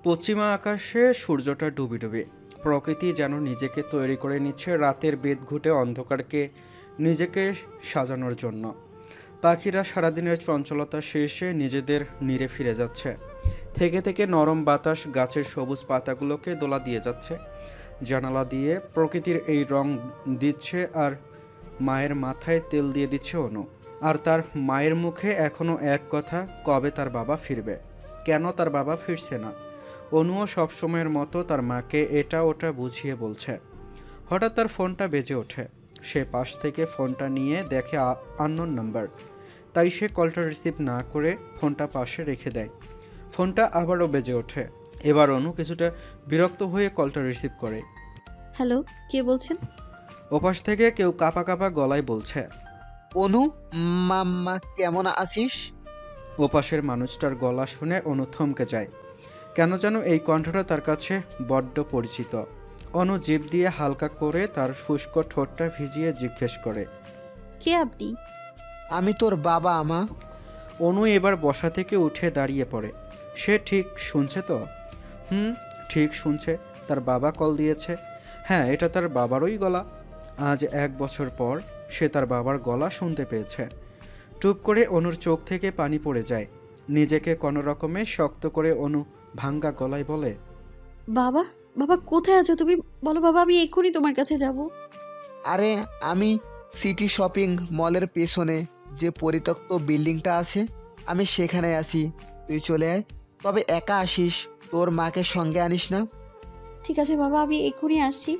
পশ্চিমা আকাশে সূর্যটা ডুবি ডুবি, প্রকৃতি যেন নিজেকে তৈরি করে নিচ্ছে রাতের বেদ ঘুটে অন্ধকারকে নিজেকে সাজানোর জন্য। পাখিরা সারাদিনের চঞ্চলতা শেষে নিজেদের নীড়ে ফিরে যাচ্ছে। থেকে থেকে নরম বাতাস গাছের সবুজ পাতাগুলোকে দোলা দিয়ে যাচ্ছে। জানালা দিয়ে প্রকৃতির এই রং দিচ্ছে, আর মায়ের মাথায় তেল দিয়ে দিচ্ছে অনু। আর তার মায়ের মুখে এখনও এক কথা, কবে তার বাবা ফিরবে, কেন তার বাবা ফিরছে না। অনুও সবসময়ের মতো তার মাকে এটা ওটা বুঝিয়ে বলছে। হঠাৎ তার ফোনটা বেজে ওঠে। সে পাশ থেকে ফোনটা নিয়ে দেখে আননোন নাম্বার। তাই সে কলটা রিসিভ না করে ফোনটা পাশে রেখে দেয়। ফোনটা আবারও বেজে ওঠে। এবার অনু কিছুটা বিরক্ত হয়ে কলটা রিসিভ করে। হ্যালো, কে বলছেন? ওপাশ থেকে কেউ কাঁপা কাঁপা গলায় বলছে, অনু, মাম্মা কেমন আছিস? ওপাশের মানুষটার গলা শুনে অনু থমকে যায়। কেন যেন এই কণ্ঠটা তার কাছে বড্ড পরিচিত। অনু জিভ দিয়ে হালকা করে তার শুষ্ক ঠোঁটটা ভিজিয়ে জিজ্ঞেস করে, কে আপনি? আমি তোর বাবা। আমা অনু এবার বসা থেকে উঠে দাঁড়িয়ে পড়ে। সে ঠিক শুনছে তো? ঠিক শুনছে। তার বাবা কল দিয়েছে। হ্যাঁ, এটা তার বাবারই গলা। আজ 1 বছর পর সে তার বাবার গলা শুনতে পেয়েছে। টুপ করে অনুর চোখ থেকে পানি পড়ে যায়। নিজেকে কোনো রকমে শক্ত করে অনু ভাঙ্গা গলায় বলে, বাবা, বাবা কোথায় আছো তুমি? বলো বাবা, আমি এক্ষুনি তোমার কাছে যাব। আরে আমি সিটি শপিং মলের পেছনে যে পরিত্যক্ত বিল্ডিংটা আছে, আমি সেখানে আছি। তুই চলে আয়, তবে একা আসিস, তোর মাকে সঙ্গে আনিস না। ঠিক আছে বাবা, আমি এক্ষুনি আসছি।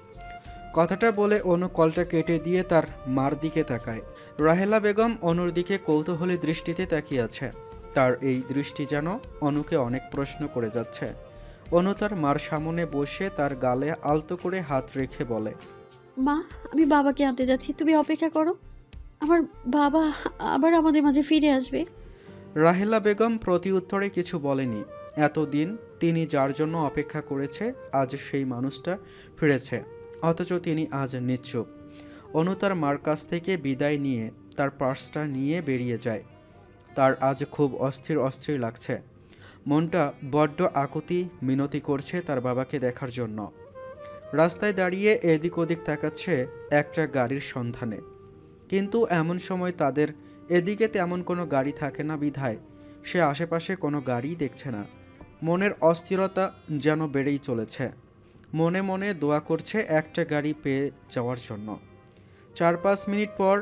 কথাটা বলে অনু কলটা কেটে দিয়ে তার মার দিকে তাকায়। রাহেলা বেগম অনুর দিকে কৌতূহলী দৃষ্টিতে তাকিয়ে আছে। তার এই দৃষ্টি যেন অনুকে অনেক প্রশ্ন করে যাচ্ছে। অনু তার মার সামনে বসে তার গালে আলতো করে হাত রেখে বলে, মা, আমি বাবাকে আনতে যাচ্ছি, তুমি অপেক্ষা করো। আমার বাবা আবার আমাদের মাঝে ফিরে আসবে। রাহেলা বেগম প্রতি উত্তরে কিছু বলেনি। এতদিন তিনি যার জন্য অপেক্ষা করেছে, আজ সেই মানুষটা ফিরেছে, অথচ তিনি আজ নিশ্চুপ। অনু তার মার কাছ থেকে বিদায় নিয়ে তার পার্সটা নিয়ে বেরিয়ে যায়। তার আজ খুব অস্থির অস্থির লাগছে। মনটা বড্ড আকুতি মিনতি করছে তার বাবাকে দেখার জন্য। রাস্তায় দাঁড়িয়ে এদিক ওদিক তাকাচ্ছে একটা গাড়ির সন্ধানে, কিন্তু এমন সময় তাদের এদিকে তেমন কোনো গাড়ি থাকে না বিধায় সে আশেপাশে কোনো গাড়িই দেখছে না। মনের অস্থিরতা যেন বেড়েই চলেছে। মনে মনে দোয়া করছে একটা গাড়ি পেয়ে যাওয়ার জন্য। 4-5 মিনিট পর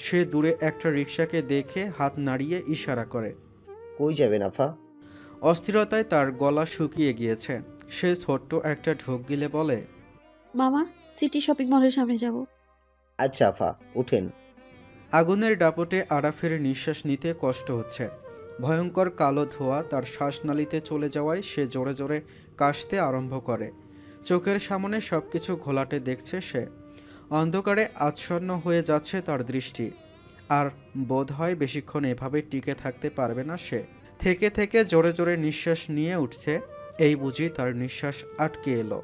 সে দূরে একটা রিকশাকে দেখে হাত নাড়িয়ে ইশারা করে। কই যাবেন আফা? অস্থিরতায় তার গলা শুকিয়ে গিয়েছে। সে ছোট্ট একটা ঢোক গিলে বলে, মামা, সিটি শপিং মলের সামনে যাব। আচ্ছা আফা, উঠেন। আগুনের দাপটে আরাফের নিঃশ্বাস নিতে কষ্ট হচ্ছে। ভয়ঙ্কর কালো ধোঁয়া তার শ্বাসনালীতে চলে যাওয়ায় সে জোরে জোরে কাশতে আরম্ভ করে। চোখের সামনে সবকিছু ঘোলাটে দেখছে সে। অন্ধকারে আচ্ছন্ন হয়ে যাচ্ছে তার দৃষ্টি। আর বোধ হয় বেশিক্ষণ এভাবে টিকে থাকতে পারবে না সে। থেকে থেকে জোরে জোরে নিঃশ্বাস নিয়ে উঠছে। এই বুঝি তার নিঃশ্বাস আটকে এলো।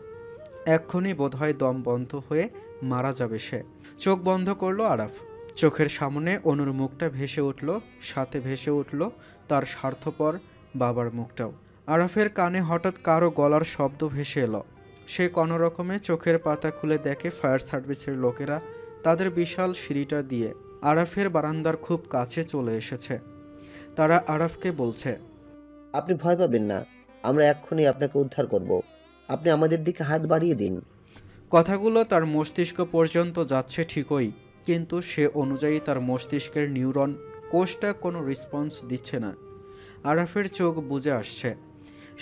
এক্ষুনি বোধহয় দম বন্ধ হয়ে মারা যাবে সে। চোখ বন্ধ করলো আরাফ। চোখের সামনে অনুর মুখটা ভেসে উঠল, সাথে ভেসে উঠল তার স্বার্থপর বাবার মুখটাও। আরাফের কানে হঠাৎ কারো গলার শব্দ ভেসে এলো। সে কোনো রকমে চোখের পাতা খুলে দেখে ফায়ার সার্ভিসের লোকেরা তাদের বিশাল সিঁড়িটা দিয়ে আরাফের বারান্দার খুব কাছে চলে এসেছে। তারা আরাফকে বলছে, আপনি ভয় পাবেন না, আমরা এক্ষুনি আপনাকে উদ্ধার করব। আপনি আমাদের দিকে হাত বাড়িয়ে দিন। কথাগুলো তার মস্তিষ্ক পর্যন্ত যাচ্ছে ঠিকই, কিন্তু সে অনুযায়ী তার মস্তিষ্কের নিউরন কোষটা কোনো রেসপন্স দিচ্ছে না। আরাফের চোখ বুজে আসছে।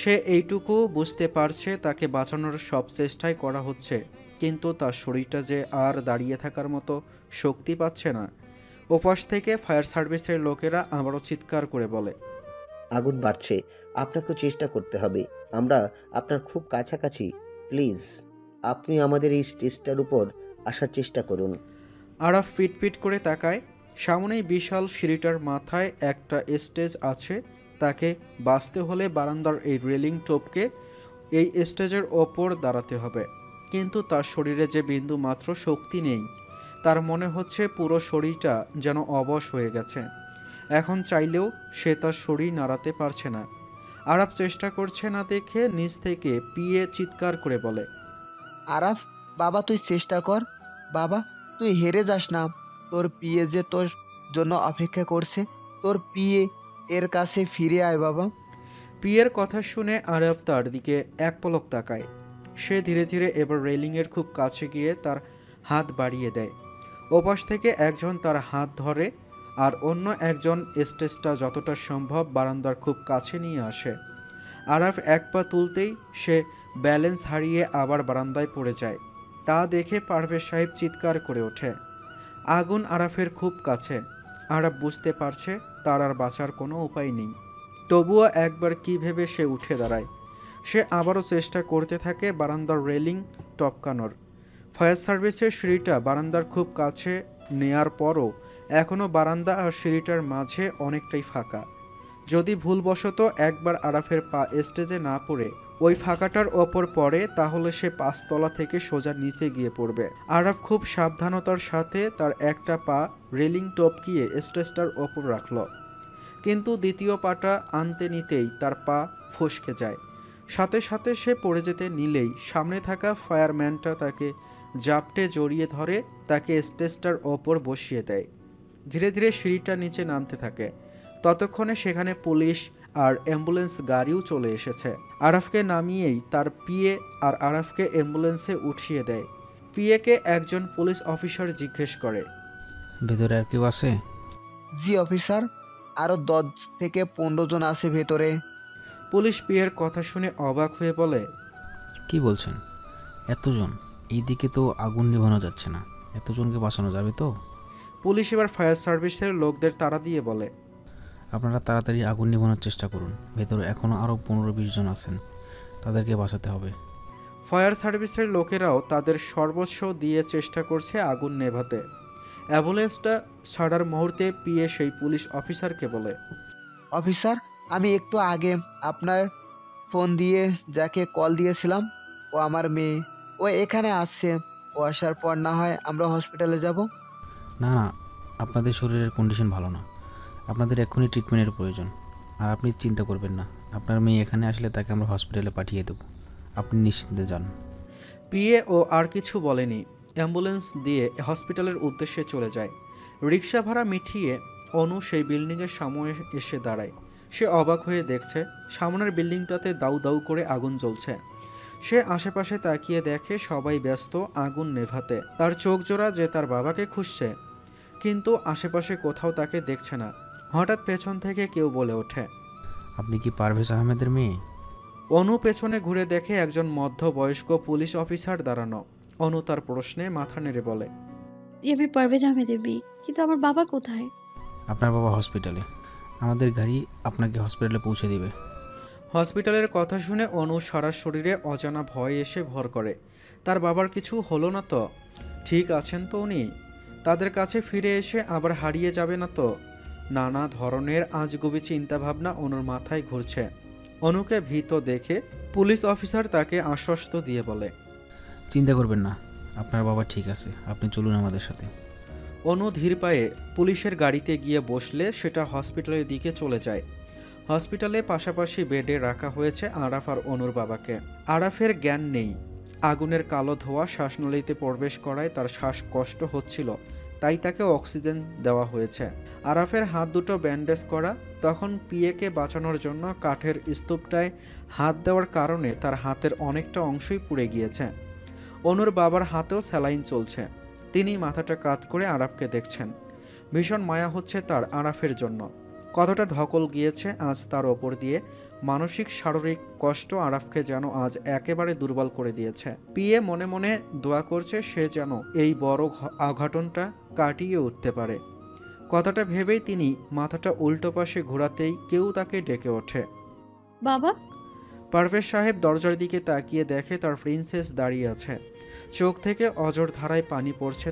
সে এইটুকু বুঝতে পারছে তাকে বাঁচানোর সব চেষ্টাই করা হচ্ছে, কিন্তু তার শরীরটা যে আর দাঁড়িয়ে থাকার মতো শক্তি পাচ্ছে না। ওপাশ থেকে ফায়ার সার্ভিসের লোকেরা আবারও চিৎকার করে বলে, আগুন বাড়ছে, আপনাকেও চেষ্টা করতে হবে। আমরা আপনার খুব কাছাকাছি। প্লিজ আপনি আমাদের এই স্টেজটার উপর আসার চেষ্টা করুন। আরাফ পিটপিট করে তাকায়। সামনেই বিশাল সিঁড়িটার মাথায় একটা স্টেজ আছে। তাকে বাঁচতে হলে বারান্দার এই রেলিং টপকে এই স্টেজের ওপর দাঁড়াতে হবে। কিন্তু তার শরীরে যে বিন্দু মাত্র শক্তি নেই। তার মনে হচ্ছে পুরো শরীরটা যেন অবশ হয়ে গেছে। এখন চাইলেও সে তার শরীর নাড়াতে পারছে না। আরাফ চেষ্টা করছে না দেখে নিচ থেকে পিয়ে চিৎকার করে বলে, আরাফ, বাবা তুই চেষ্টা কর। বাবা, তুই হেরে যাস না। তোর পিয়ে যে তোর জন্য অপেক্ষা করছে। তোর পিয়ে এর কাছে ফিরে আয় বাবা। পিয়ের কথা শুনে আরাফ তার দিকে এক পলক তাকায়। সে ধীরে ধীরে এবার রেলিংয়ের খুব কাছে গিয়ে তার হাত বাড়িয়ে দেয়। ওপাশ থেকে একজন তার হাত ধরে আর অন্য একজন স্টেজটা যতটা সম্ভব বারান্দার খুব কাছে নিয়ে আসে। আরাফ এক পা তুলতেই সে ব্যালেন্স হারিয়ে আবার বারান্দায় পড়ে যায়। তা দেখে পারভেজ সাহেব চিৎকার করে ওঠে। আগুন আরাফের খুব কাছে। আরাফ বুঝতে পারছে তার আর বাঁচার কোনো উপায় নেই। তবুও একবার কী ভেবে সে উঠে দাঁড়ায়। সে আবারও চেষ্টা করতে থাকে বারান্দার রেলিং টপকানোর। ফায়ার সার্ভিসের সিঁড়িটা বারান্দার খুব কাছে নেয়ার পরও এখনও বারান্দা আর সিঁড়িটার মাঝে অনেকটাই ফাঁকা। যদি ভুলবশত একবার আরাফের পা স্টেজে না পড়ে ওই ফাঁকাটার ওপর পড়ে তাহলে সে 5 তলা থেকে সোজা নিচে গিয়ে পড়বে। আরাফ খুব সাবধানতার সাথে তার একটা পা রেলিং টপকিয়ে স্টেজটার ওপর রাখল, কিন্তু দ্বিতীয় পাটা আনতে নিতেই তার পা ফসকে যায়। সাথে সাথে সে পড়ে যেতে নিলেই সামনে থাকা ফায়ারম্যানটা তাকে জাপটে জড়িয়ে ধরে তাকে স্টেজটার ওপর বসিয়ে দেয়। ধীরে ধীরে সিঁড়িটা নিচে নামতে থাকে। ততক্ষণে সেখানে পুলিশ আর অ্যাম্বুলেন্স গাড়িও চলে এসেছে। আরাফকে নামিয়েই তার পিএ আর আরাফকে অ্যাম্বুলেন্সে উঠিয়ে দেয়। পিএকে একজন পুলিশ অফিসার জিজ্ঞেস করে, ভেতরে আর কেউ আছে? জি অফিসার, আরও 10 থেকে 15 জন আছে ভেতরে। পুলিশ পিএর কথা শুনে অবাক হয়ে বলে, কি বলছেন? এতজন? এইদিকে তো আগুন নিভানো যাচ্ছে না, এতজনকে বাঁচানো যাবে তো? পুলিশ এবার ফায়ার সার্ভিসের লোকদের তাড়া দিয়ে বলে, আপনারা তাড়াতাড়ি আগুন নিভানোর চেষ্টা করুন, ভেতরে এখনও আরও 15-20 জন আছেন, তাদেরকে বাঁচাতে হবে। ফায়ার সার্ভিসের লোকেরাও তাদের সর্বস্ব দিয়ে চেষ্টা করছে আগুন নেভাতে। অ্যাম্বুলেন্সটা ছাড়ার মুহূর্তে পিএ সেই পুলিশ অফিসারকে বলে, অফিসার, আমি একটু আগে আপনার ফোন দিয়ে যাকে কল দিয়েছিলাম ও আমার মেয়ে। ও এখানে আসছে। ও আসার পর না হয় আমরা হসপিটালে যাব। না না, আপনাদের শরীরের কন্ডিশন ভালো না, আপনাদের এক্ষুনি ট্রিটমেন্টের প্রয়োজন। আর আপনি চিন্তা করবেন না, আপনার মেয়ে এখানে আসলে তাকে আমরা হসপিটালে পাঠিয়ে দেব, আপনি নিশ্চিন্তে যান। পিএ ও আর কিছু বলেনি, অ্যাম্বুলেন্স দিয়ে হসপিটালের উদ্দেশ্যে চলে যায়। রিক্সা ভাড়া মিটিয়ে অনু সেই বিল্ডিংয়ের সামনে এসে দাঁড়ায়। সে অবাক হয়ে দেখছে সামনের বিল্ডিংটাতে দাউ দাউ করে আগুন জ্বলছে। সে আশেপাশে তাকিয়ে দেখে সবাই ব্যস্ত আগুন নেভাতে। তার চোখ জোড়া যে তার বাবাকে খুঁজছে, কিন্তু আশেপাশে কোথাও তাকে দেখছে না। হঠাৎ পেছন থেকে কেউ বলে ওঠে, আপনি কি পারভেজ আহমেদের মেয়ে? অনু পেছনে ঘুরে দেখে একজন মধ্যবয়স্ক পুলিশ অফিসার দাঁড়ানো। অনু তার প্রশ্নে মাথা নেড়ে বলে, জি আমি পারভেজ আহমেদের মেয়ে, কিন্তু আমার বাবা কোথায়? আপনার বাবা হসপিটালে, আমাদের গাড়ি আপনাকে হসপিটালে পৌঁছে দিবে। হসপিটালের কথা শুনে অনু সারা শরীরে অজানা ভয় এসে ভর করে। তার বাবার কিছু হলো না তো? ঠিক আছেন তো উনি? তাদের কাছে ফিরে এসে আবার হারিয়ে যাবে না তো? নানা ধরনের আজগুবি চিন্তাভাবনা অনুর মাথায় ঘুরছে। অনুকে ভীত দেখে পুলিশ অফিসার তাকে আশ্বস্ত দিয়ে বলে, চিন্তা করবেন না, আপনার বাবা ঠিক আছে, আপনি চলুন আমাদের সাথে। অনু ধীর পায়ে পুলিশের গাড়িতে গিয়ে বসলে সেটা হসপিটালের দিকে চলে যায়। হসপিটালে পাশাপাশি বেডে রাখা হয়েছে আরাফ আর অনুর বাবাকে। আরাফের জ্ঞান নেই। আগুনের কালো ধোঁয়া শ্বাসনলীতে প্রবেশ করায় তার শ্বাসকষ্ট হচ্ছিল, তাই তাকে অক্সিজেন দেওয়া হয়েছে। আরাফের হাত দুটো ব্যান্ডেজ করা। তখন পিএকে বাঁচানোর জন্য কাঠের স্তূপটায় হাত দেওয়ার কারণে তার হাতের অনেকটা অংশই পুড়ে গিয়েছে। অনুর বাবার হাতেও স্যালাইন চলছে। তিনি মাথাটা কাত করে আরাফকে দেখছেন। ভীষণ মায়া হচ্ছে তার আরাফের জন্য। কতটা ঢকল গিয়েছে আজ তার ওপর দিয়ে। মানসিক শারীরিক কষ্ট আরাফকে যেন আজ একেবারে দুর্বল করে দিয়েছে। পিএ মনে মনে দোয়া করছে সে যেন এই বড় অঘটনটা কাটিয়ে উঠতে পারে। কথাটা ভেবেই তিনি মাথাটা উল্টো পাশে ঘোরাতেই কেউ তাকে ডেকে ওঠে। বাবা? পারভেজ সাহেব দরজার দিকে তাকিয়ে দেখে তার প্রিন্সেস দাঁড়িয়ে আছে। চোখ থেকে অঝোর ধারায় পানি পড়ছে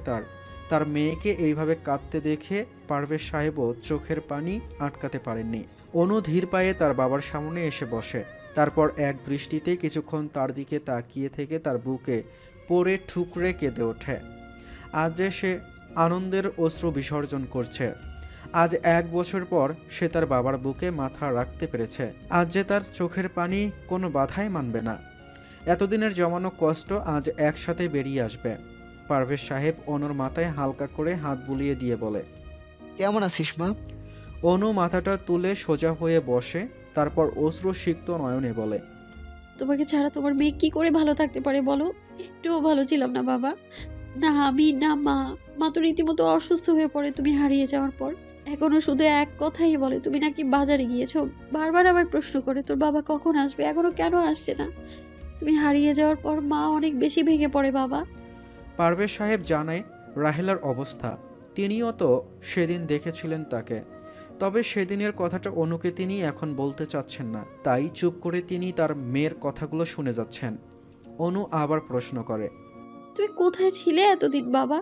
তার মেয়েকে এইভাবে কাঁদতে দেখে পারভেজ সাহেবও চোখের পানি আটকাতে পারেননি। অনু ধীর পায়ে তার বাবার সামনে এসে বসে। তারপর এক দৃষ্টিতে কিছুক্ষণ তার দিকে তাকিয়ে থেকে তার বুকে পড়ে ঠুকরে কেঁদে ওঠে। আজ যে সে আনন্দের অশ্রু বিসর্জন করছে। আজ 1 বছর পর সে তার বাবার বুকে মাথা রাখতে পেরেছে। আজ যে তার চোখের পানি কোনো বাধাই মানবে না। এতদিনের জমানো কষ্ট আজ একসাথে বেরিয়ে আসবে। পারভেজ সাহেব অনুর মাথায় হালকা করে হাত বুলিয়ে দিয়ে বলে, কেমন আছিস মা? অনু মাথাটা তুলে সোজা হয়ে বসে, তারপর অশ্রুসিক্ত নয়নে বলে, তোমাকে ছাড়া তোমার মেয়ে কি করে ভালো থাকতে পারে বলো? একটুও ভালো ছিলাম না বাবা, না আমি না মা। মা তো রীতিমতো অসুস্থ হয়ে পড়ে তুমি হারিয়ে যাওয়ার পর। এখনো শুধু এক কথাই বলে তুমি নাকি বাজারে গিয়েছো। বারবার আবার প্রশ্ন করে তোর বাবা কখন আসবে, এখনো কেন আসছে না। তুমি হারিয়ে যাওয়ার পর মা অনেক বেশি ভেঙে পড়ে বাবা। পারভেজ সাহেব জানে রাহেলার অবস্থা। তিনিও তো সেদিন দেখেছিলেন তাকে। তবে সেদিনের কথাটা অনুকে তিনি এখন বলতে চাচ্ছেন না, তাই চুপ করে তিনি তার মেয়ের কথাগুলো শুনে যাচ্ছেন। অনু আবার প্রশ্ন করে, তুমি কোথায় ছিলে এতদিন বাবা?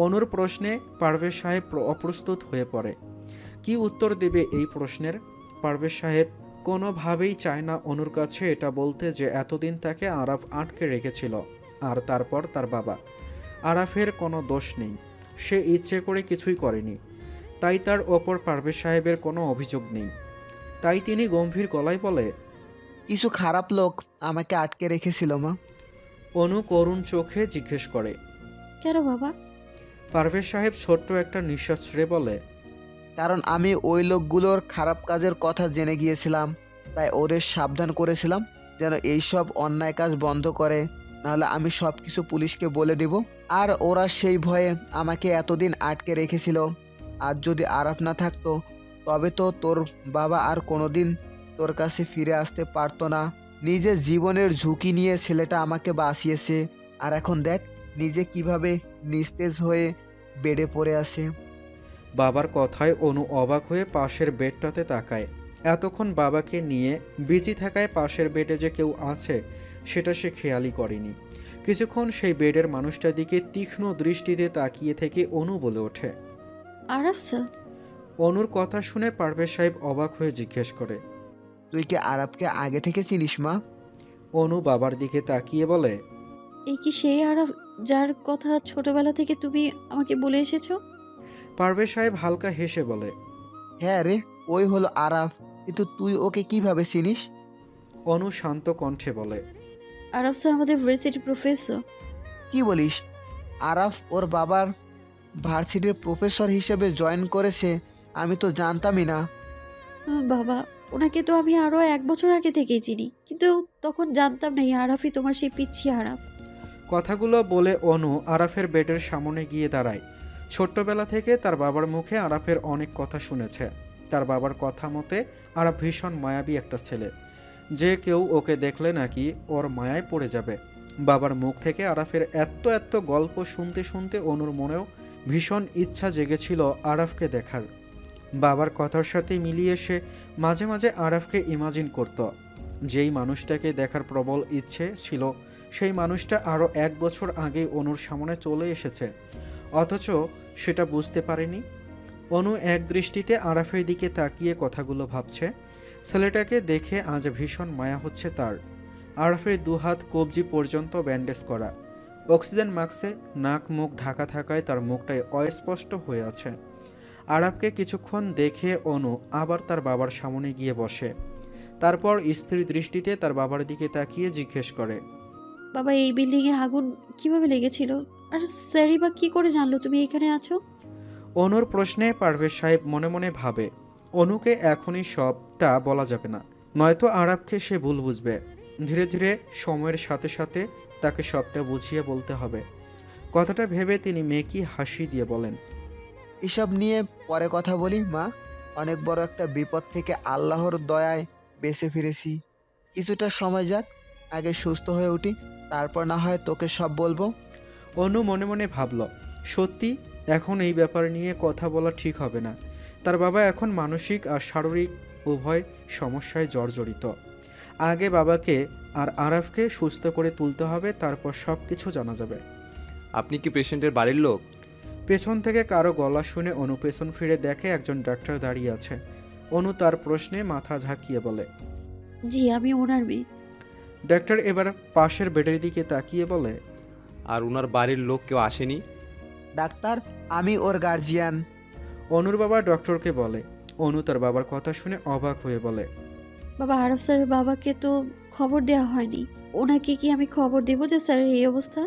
অনুর প্রশ্নে পারভেজ সাহেব অপ্রস্তুত হয়ে পড়ে। কি উত্তর দেবে এই প্রশ্নের? পারভেজ সাহেব কোনোভাবেই চায় না অনুর কাছে এটা বলতে যে এতদিন তাকে আরাফ আটকে রেখেছিল। আর তারপর তার বাবা। আরাফের কোনো দোষ নেই, সে ইচ্ছে করে কিছুই করেনি, তাই তার ওপর পারভেজ সাহেবের কোনো অভিযোগ নেই। তাই তিনি গম্ভীর গলায় বলে, কিছু খারাপ লোক আমাকে আটকে রেখেছিল মা। অনু করুণ চোখে জিজ্ঞেস করে। কেন বাবা? পারভেজ সাহেব ছোট্ট একটা নিঃশ্বাস ছেড়ে বলে, কারণ আমি ওই লোকগুলোর খারাপ কাজের কথা জেনে গিয়েছিলাম, তাই ওদের সাবধান করেছিলাম যেন এইসব অন্যায় কাজ বন্ধ করে, নাহলে আমি সব কিছু পুলিশকে বলে দিব। আর ওরা সেই ভয়ে আমাকে এতদিন আটকে রেখেছিল। আর যদি আরাফ না থাকতো তবে তো তোর বাবা আর কোনোদিন তোর কাছে ফিরে আসতে পারতো না। নিজের জীবনের ঝুঁকি নিয়ে ছেলেটা আমাকে বাঁচিয়েছে, আর এখন দেখ নিজে কিভাবে নিস্তেজ হয়ে বেডে পড়ে আছে। বাবার কথায় অনু অবাক হয়ে পাশের বেডটাতে তাকায়। এতক্ষণ বাবাকে নিয়ে বিজি থাকায় পাশের বেডে যে কেউ আছে সেটা সে খেয়ালই করেনি। কিছুক্ষণ সেই বেডের মানুষটার দিকে তীক্ষ্ণ দৃষ্টিতে তাকিয়ে থেকে অনু বলে ওঠে। আরাফ স্যার? অনুর কথা শুনে পারভেজ সাহেব অবাক হয়ে জিজ্ঞেস করে, তুই কি আরাফকে আগে থেকে চিনিস মা? অনু বাবার দিকে তাকিয়ে বলে, এই কি সেই আরাফ যার কথা ছোটবেলা থেকে তুমি আমাকে বলে এসেছো? পারভেজ সাহেব হালকা হেসে বলে, হ্যাঁ রে, ওই হলো আরাফ। কিন্তু তুই ওকে কিভাবে চিনিস? অনু শান্ত কণ্ঠে বলে, আরাফ স্যার আমাদের ভার্সিটি প্রফেসর। কি বলিস? আরাফ ওর বাবার ভার্সিটির প্রফেসর হিসেবে জয়েন করেছে? আমি তো জানতামই না। বাবা, ওনাকে তো আমি আরো 1 বছর আগে থেকেই চিনি, কিন্তু তখন জানতাম না এই আরাফই তোমার সেই পিচ্ছি আরাফ। কথাগুলো বলে অনু আরাফের বেডের সামনে গিয়ে দাঁড়ায়। ছোট্টবেলা থেকে তার বাবার মুখে আরাফের অনেক কথা শুনেছে। তার বাবার কথা মতে আরাফ ভীষণ মায়াবী একটা ছেলে, যে কেউ ওকে দেখলে নাকি ওর মায়ায় পড়ে যাবে। বাবার মুখ থেকে আরাফের এত এত গল্প শুনতে শুনতে অনুর মনেও ভীষণ ইচ্ছা জেগেছিল আরাফকে দেখার। বাবার কথার সাথে মিলিয়ে সে মাঝে মাঝে আরাফকে ইমাজিন করত। যেই মানুষটাকে দেখার প্রবল ইচ্ছে ছিল সেই মানুষটা আরও 1 বছর আগে অনুর সামনে চলে এসেছে, অথচ সেটা বুঝতে পারেনি। অনু এক দৃষ্টিতে আরাফের দিকে তাকিয়ে কথাগুলো ভাবছে। ছেলেটাকে দেখে আজ ভীষণ মায়া হচ্ছে তার। আরাফের দুহাত কবজি পর্যন্ত ব্যান্ডেজ করা, অক্সিজেন মাস্কে নাক মুখ ঢাকা থাকায় তার মুখটাই অস্পষ্ট হয়ে আছে। আরাফকে কিছুক্ষণ দেখে অনু আবার তার বাবার সামনে গিয়ে বসে। তারপর স্থির দৃষ্টিতে তার বাবার দিকে তাকিয়ে জিজ্ঞেস করে, বাবা, এই বিল্ডিংয়ে আগুন কিভাবে লেগেছিল? আর স্যারই বা কি করে জানলো তুমি এখানে আছো? অনুর প্রশ্নে পারভেজ সাহেব মনে মনে ভাবে, অনুকে এখনই সবটা বলা যাবে না, নয়তো আরাফকে সে ভুল বুঝবে। ধীরে ধীরে সময়ের সাথে সাথে তাকে সবটা বুঝিয়ে বলতে হবে। কথাটা ভেবে তিনি মেকি হাসি দিয়ে বলেন, এসব নিয়ে পরে কথা বলি মা। অনেক বড় একটা বিপদ থেকে আল্লাহর দয়ায় বেঁচে ফিরেছি। কিছুটা সময় যাক, আগে সুস্থ হয়ে উঠি, তারপর না হয় তোকে সব বলবো। অনু মনে মনে ভাবল, সত্যি এখন এই ব্যাপার নিয়ে কথা বলা ঠিক হবে না। তার বাবা এখন মানসিক আর শারীরিক উভয় সমস্যায় জর্জরিত। আগে বাবাকে আর আরাফকে সুস্থ করে তুলতে হবে, তারপর সব কিছু জানা যাবে। আপনি কি পেশেন্টের বাড়ির লোক? পেছন থেকে কারো গলা শুনে অনু পেছন ফিরে দেখে একজন ডাক্তার দাঁড়িয়ে আছে। অনু তার প্রশ্নে মাথা ঝাঁকিয়ে বলে, জি, আমি ওনার মেয়ে। ডাক্তার এবার পাশের বেডের দিকে তাকিয়ে বলে, আর ওনার বাড়ির লোক কেউ আসেনি? ডাক্তার, আমি ওর গার্জিয়ান। অনুর বাবা ডক্টরকে বলে। অনু তার বাবার কথা শুনে অবাক হয়ে বলে, বাবা আরব স্যারের বাবাকে তো খবর দেওয়া হয়নি। ওনাকে কি আমি খবর দেবো যে স্যারের এই অবস্থা?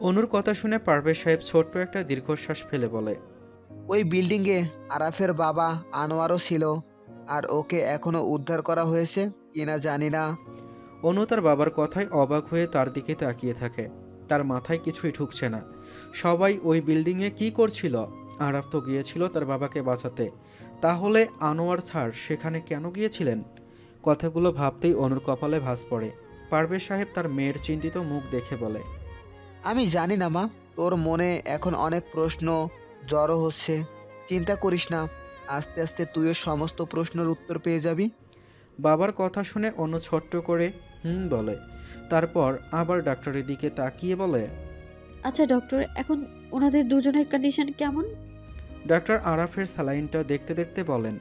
অনুর কথা শুনে পারভেজ সাহেব ছোট্ট একটা দীর্ঘশ্বাস ফেলে বলে, ওই বিল্ডিংয়ে আরাফের বাবা আনোয়ারও ছিল, আর ওকে এখনো উদ্ধার করা হয়েছে কিনা জানি না। অনু তার বাবার কথায় অবাক হয়ে তার দিকে তাকিয়ে থাকে। তার মাথায় কিছুই ঢুকছে না। সবাই ওই বিল্ডিংয়ে কি করছিল? আরাফ তো গিয়েছিল তার বাবাকে বাঁচাতে, তাহলে আনোয়ার স্যার সেখানে কেন গিয়েছিলেন? কথাগুলো ভাবতেই অনুর কপালে ভাঁজ পড়ে। পারভেজ সাহেব তার মেয়ের চিন্তিত মুখ দেখে বলে, আমি জানি না মা, তোর মনে এখন অনেক প্রশ্ন জড়ো হচ্ছে। চিন্তা করিস না, আস্তে আস্তে তুইও সমস্ত প্রশ্নের উত্তর পেয়ে যাবি। বাবার কথা শুনে অনু ছোট্ট করে বলে। তারপর আবার ডাক্তারের দিকে তাকিয়ে বলে, আচ্ছা ডক্টর, এখন ওনাদের দুজনের কন্ডিশন কেমন? ডাক্তার আরাফের স্যালাইনটা দেখতে দেখতে বলেন,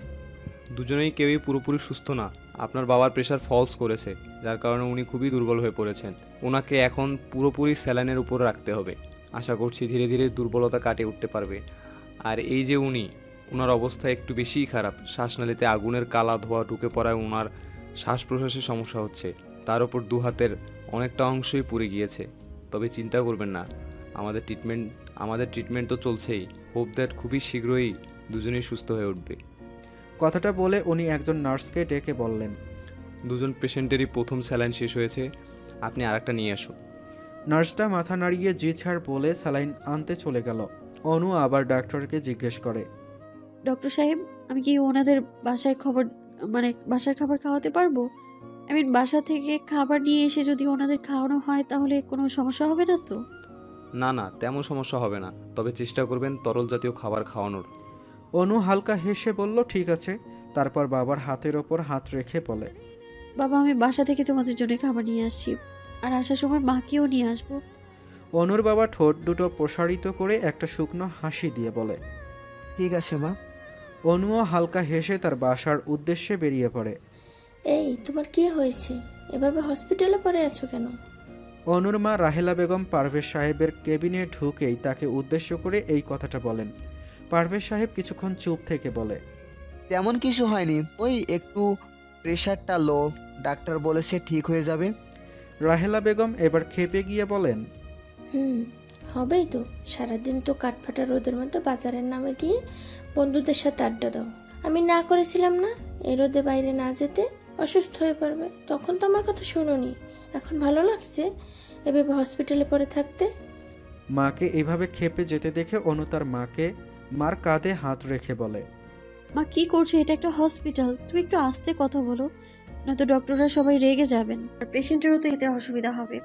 দুজনেই কেউই পুরোপুরি সুস্থ না। আপনার বাবার প্রেশার ফলস করেছে, যার কারণে উনি খুবই দুর্বল হয়ে পড়েছেন। ওনাকে এখন পুরোপুরি স্যালাইনের উপর রাখতে হবে। আশা করছি ধীরে ধীরে দুর্বলতা কাটিয়ে উঠতে পারবে। আর এই যে ওনার অবস্থা একটু বেশিই খারাপ। শ্বাসনালীতে আগুনের কালা ধোঁয়া ঢুকে পড়ায় ওনার শ্বাস প্রশ্বাসের সমস্যা হচ্ছে। তার উপর দু হাতের অনেকটা অংশই পুড়ে গিয়েছে। তবে চিন্তা করবেন না, আমাদের ট্রিটমেন্ট তো চলছেই। হোপ দ্যাট খুবই শীঘ্রই দুজনেই সুস্থ হয়ে উঠবে। কথাটা বলে উনি একজন নার্সকে ডেকে বললেন, দুজন পেশেন্টেরই প্রথম স্যালাইন শেষ হয়েছে, আপনি আরেকটা নিয়ে আসুন। নার্সটা মাথা নাড়িয়ে জি ছাড় বলে স্যালাইন আনতে চলে গেল। অনু আবার ডাক্তারকে জিজ্ঞেস করে, ডক্টর সাহেব, আমি কি ওনাদের বাসার খাবার খাওয়াতে পারবো? বাসা থেকে খাবার নিয়ে এসে যদি ওনাদের খাওয়ানো হয় তাহলে কোনো সমস্যা হবে না তো? না না, তেমন সমস্যা হবে না, তবে চেষ্টা করবেন তরল জাতীয় খাবার খাওয়ানোর। অনু হালকা হেসে বলল, ঠিক আছে। তারপর বাবার হাতের ওপর হাত রেখে বলে, বাবা, আমি বাসা থেকে তোমাদের জন্য খাবার নিয়ে আসছি, আর আসার সময় মাকেও নিয়ে আসবো। অনুর বাবা ঠোঁট দুটো প্রসারিত করে একটা শুকনো হাসি দিয়ে বলে, ঠিক আছে মা। অনুও হালকা হেসে তার বাসার উদ্দেশ্যে বেরিয়ে পড়ে। এই, তোমার কি হয়েছে? এভাবে হসপিটালে পড়ে আছো কেন? অনুর মা রাহেলা বেগম পারভেজ সাহেবের কেবিনে ঢুকেই তাকে উদ্দেশ্য করে এই কথাটা বলেন। পারভেজ সাহেব কিছুক্ষণ চুপ থেকে বলে, তেমন কিছু হয়নি, ওই একটু প্রেশারটা লো, ডাক্তার বলেছে ঠিক হয়ে যাবে। রাহেলা বেগম এবার খেপে গিয়ে বলেন, হবেই তো। সারাদিন তো কাঠফাটা রোদের মধ্যে বাজারের নামে গিয়ে বন্ধুদের সাথে আড্ডা দাও। আমি না করেছিলাম না এই রোদে বাইরে না যেতে? অসুস্থ হয়ে পড়বে, তখন তো আমার কথা শুনোনি। এখন ভালো লাগছে এভাবে হসপিটালে পড়ে থাকতে? মাকে এভাবে খেপে যেতে দেখে অনু তার মার কাঁধে হাত রেখে বলে, মা কি করছো? এটা একটা হসপিটাল, তুমি একটু আস্তে কথা বলো, নয়তো ডক্টররা সবাই রেগে যাবেন, আর পেশেন্টেরও তো এতে অসুবিধা হবে।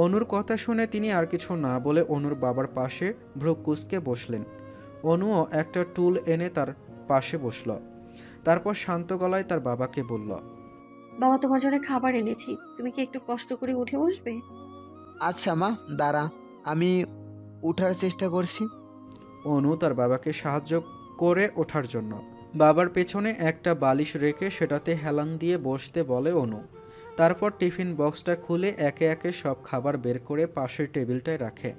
অনুর কথা শুনে তিনি আর কিছু না বলে অনুর বাবার পাশে ভ্রু কুঁচকে বসলেন। অনুও একটা টুল এনে তার পাশে বসল। তারপর শান্ত গলায় তার বাবাকে বলল, বাবা, তোমার জন্য খাবার এনেছি, তুমি কি একটু কষ্ট করে উঠে বসবে? আচ্ছা মা, দাঁড়া, আমি উঠার চেষ্টা করছি। অনু তার বাবাকে সাহায্য করে ওঠার জন্য বাবার পেছনে একটা বালিশ রেখে সেটাতে হেলান দিয়ে বসতে বলে অনু। তারপর টিফিন বক্সটা খুলে একে একে সব খাবার বের করে পাশের টেবিলটায় রাখে।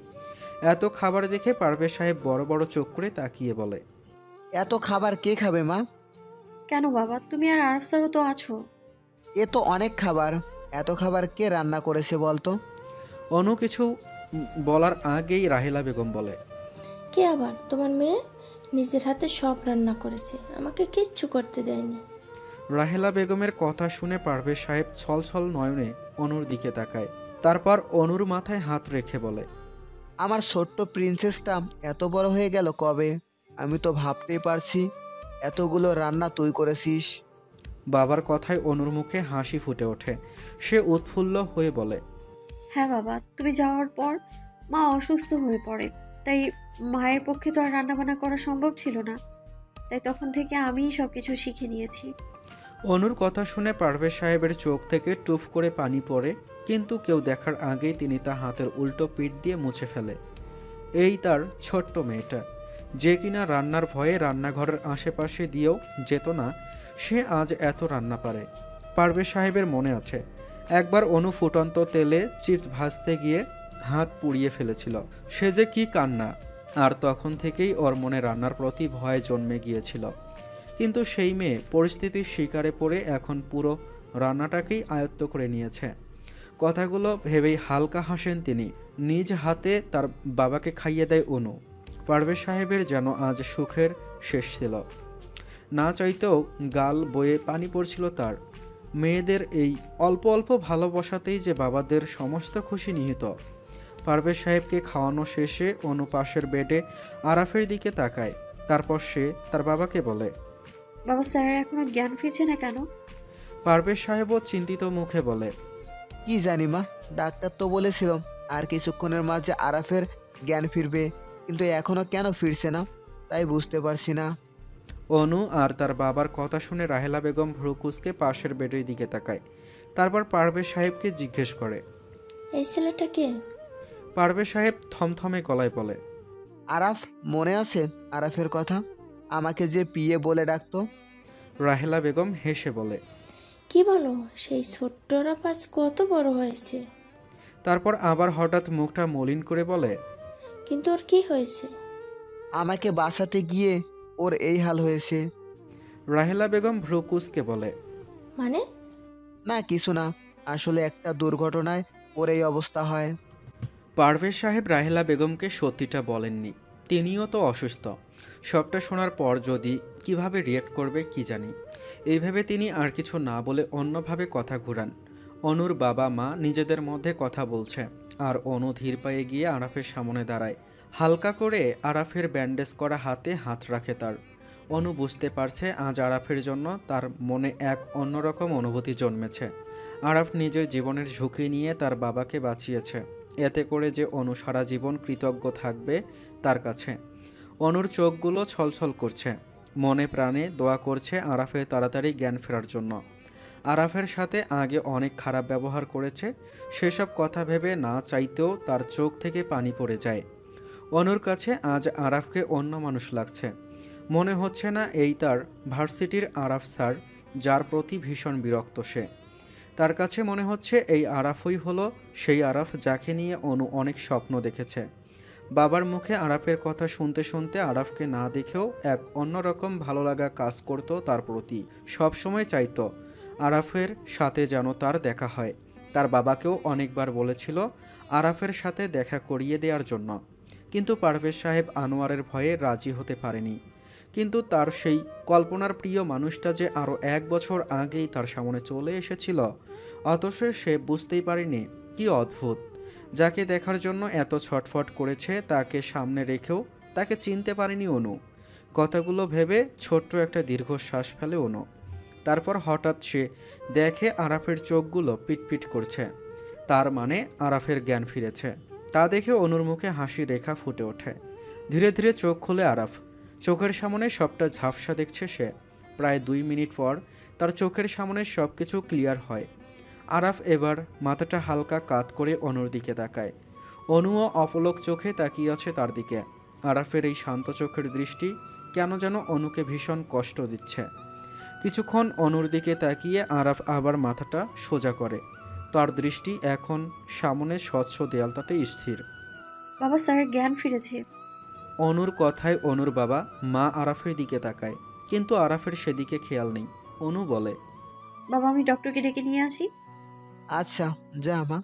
এত খাবার দেখে পারভেজ সাহেব বড় বড় চোখ করে তাকিয়ে বলে, এত খাবার কে খাবে মা? কেন বাবা, তুমি আর আরফ স্যারও তো আছো। এ তো অনেক খাবার, এত খাবার কে রান্না করেছে বলতো? অনু কিছু বলার আগেই রাহেলা বেগম বলে, কে আবার? তোমার মেয়ে নিজের হাতে সব রান্না করেছে, আমাকে কিচ্ছু করতে দেয়নি। রাহেলা বেগমের কথা শুনে পারভেজ সাহেব ছলছল নয়নে অনুর দিকে তাকায়। তারপর অনুর মাথায় হাত রেখে বলে, আমার ছোট্ট প্রিন্সেসটা এত বড় হয়ে গেল কবে? আমি তো ভাবতেই পারছি এতগুলো রান্না তুই করেছিস। বাবার কথায় অনুর মুখে হাসি ফুটে ওঠে। সে উৎফুল্ল হয়ে বলে, হ্যাঁ বাবা, তুমি যাওয়ার পর মা অসুস্থ হয়ে পড়ে, তাই মায়ের পক্ষে তো আর রান্নাবান্না করা সম্ভব ছিল না, তাই তখন থেকে আমিই সবকিছু শিখে নিয়েছি। অনুর কথা শুনে পারভেজ সাহেবের চোখ থেকে টুফ করে পানি পড়ে, কিন্তু কেউ দেখার আগেই তিনি তা হাতের উল্টো পিঠ দিয়ে মুছে ফেলে। এই তার ছোট্ট মেয়েটা, যে কিনা রান্নার ভয়ে রান্নাঘরের আশেপাশে দিয়েও যেত না, সে আজ এত রান্না পারে। পারভেজ সাহেবের মনে আছে একবার অনু ফুটন্ত তেলে চিপস ভাজতে গিয়ে হাত পুড়িয়ে ফেলেছিল। সে যে কি কান্না! আর তখন থেকেই ওর মনে রান্নার প্রতি ভয় জন্মে গিয়েছিল। কিন্তু সেই মেয়ে পরিস্থিতির শিকারে পড়ে এখন পুরো রান্নাটাকেই আয়ত্ত করে নিয়েছে। কথাগুলো ভেবেই হালকা হাসেন তিনি। নিজ হাতে তার বাবাকে খাইয়ে দেয় অনু। পারভেজ সাহেবের যেন আজ সুখের শেষ ছিল। না চাইতেও গাল বয়ে পানি পড়ছিল তার। মেয়েদের এই অল্প অল্প ভালোবাসাতেই যে বাবাদের সমস্ত খুশি নিহিত। পারভেজ সাহেবকে খাওয়ানো শেষে অনু পাশের বেডে আরাফের দিকে তাকায়। তারপর সে তার বাবাকে বলে, বাবা স্যারের এখনো জ্ঞান ফিরছে না কেন? পারভেজ সাহেবও চিন্তিত মুখে বলে, কি জানি মা, ডাক্তার তো বলেছিল আর কিছুক্ষণের মাঝে আরাফের জ্ঞান ফিরবে, কিন্তু এখনো কেন ফিরছে না তাই বুঝতে পারছি না। অনু আর তার বাবার কথা শুনে রাহেলা বেগম ভ্রুকুসকে পাশের বেডের দিকে তাকায়। তারপর পারভেজ সাহেবকে জিজ্ঞেস করে। এই ছেলেটা কে? পারভেজ সাহেব থমথমে গলায় বলে, আরাফ, মনে আছে আরাফের কথা? আমাকে যে পিয়ে বলে ডাকতো। রাহেলা বেগম হেসে বলে। কি বলো, সেই ছোট্ট রাপাজ কত বড় হয়েছে। তারপর আবার হঠাৎ মুখটা মলিন করে বলে, কিন্তু ওর কি হয়েছে? আমাকে বাঁচাতে গিয়ে ওর এই হাল হয়েছে। রাহেলা বেগম ভ্রুকুসকে বলে, মানে? না কিছু না, আসলে একটা দুর্ঘটনায় ওর এই অবস্থা হয়। পারভেজ সাহেব রাহেলা বেগমকে সত্যিটা বলেননি। তিনিও তো অসুস্থ। সবটা শোনার পর যদি কিভাবে রিয়েক্ট করবে কি জানি, এই ভেবে তিনি আর কিছু না বলে অন্যভাবে কথা ঘুরান। অনুর বাবা মা নিজেদের মধ্যে কথা বলছে আর অনু ধীর পায়ে গিয়ে আরাফের সামনে দাঁড়ায়। হালকা করে আরাফের ব্যান্ডেজ করা হাতে হাত রাখে তার। অনু বুঝতে পারছে আজ আরাফের জন্য তার মনে এক অন্যরকম অনুভূতি জন্মেছে। আরাফ নিজের জীবনের ঝুঁকি নিয়ে তার বাবাকে বাঁচিয়েছে। এতে করে যে অনু সারা জীবন কৃতজ্ঞ থাকবে তার কাছে। অনুর চোখগুলো ছলছল করছে, মনে প্রাণে দোয়া করছে আরাফের তাড়াতাড়ি জ্ঞান ফেরার জন্য। আরাফের সাথে আগে অনেক খারাপ ব্যবহার করেছে, সেসব কথা ভেবে না চাইতেও তার চোখ থেকে পানি পড়ে যায়। অনুর কাছে আজ আরাফকে অন্য মানুষ লাগছে। মনে হচ্ছে না এই তার ভার্সিটির আরাফ স্যার, যার প্রতি ভীষণ বিরক্ত সে। তার কাছে মনে হচ্ছে এই আরাফই হলো সেই আরাফ যাকে নিয়ে অনু অনেক স্বপ্ন দেখেছে। বাবার মুখে আরাফের কথা শুনতে শুনতে আরাফকে না দেখেও এক অন্যরকম ভালো লাগা কাজ করত তার প্রতি। সবসময় চাইতো আরাফের সাথে যেন তার দেখা হয়। তার বাবাকেও অনেকবার বলেছিল আরাফের সাথে দেখা করিয়ে দেওয়ার জন্য, কিন্তু পারভেজ সাহেব আনোয়ারের ভয়ে রাজি হতে পারেনি। কিন্তু তার সেই কল্পনার প্রিয় মানুষটা যে আরও 1 বছর আগেই তার সামনে চলে এসেছিল, অথচ সে বুঝতেই পারেনি। কি অদ্ভুত, যাকে দেখার জন্য এত ছটফট করেছে তাকে সামনে রেখেও তাকে চিনতে পারেনি অনু। কথাগুলো ভেবে ছোট্ট একটা দীর্ঘশ্বাস ফেলে অনু। তারপর হঠাৎ সে দেখে আরাফের চোখগুলো পিটপিট করছে। তার মানে আরাফের জ্ঞান ফিরেছে। তা দেখে অনুর মুখে হাসি রেখা ফুটে ওঠে। ধীরে ধীরে চোখ খুলে আরাফ। চোখের সামনে সবটা ঝাপসা দেখছে সে। প্রায় 2 মিনিট পর তার চোখের সামনে সব কিছু ক্লিয়ার হয়। আরাফ এবার মাথাটা হালকা কাত করে অনুর দিকে তাকায়। অনুও অপলক চোখে তাকিয়ে আছে তার দিকে। আরাফের এই শান্ত চোখের দৃষ্টি কেন যেন অনুকে ভীষণ কষ্ট দিচ্ছে। কিছুক্ষণ অনুর দিকে তাকিয়ে আরাফ আবার মাথাটা সোজা করে। তার দৃষ্টি এখন সামনে স্বচ্ছ দেয়ালটাতে স্থির। বাবা স্যারের জ্ঞান ফিরেছে। অনুর কথায় অনুর বাবা মা আরাফের দিকে তাকায়, কিন্তু আরাফের সেদিকে খেয়াল নেই। অনু বলে, বাবা আমি ডক্টরকে ডেকে নিয়ে আসি। আচ্ছা যা মা।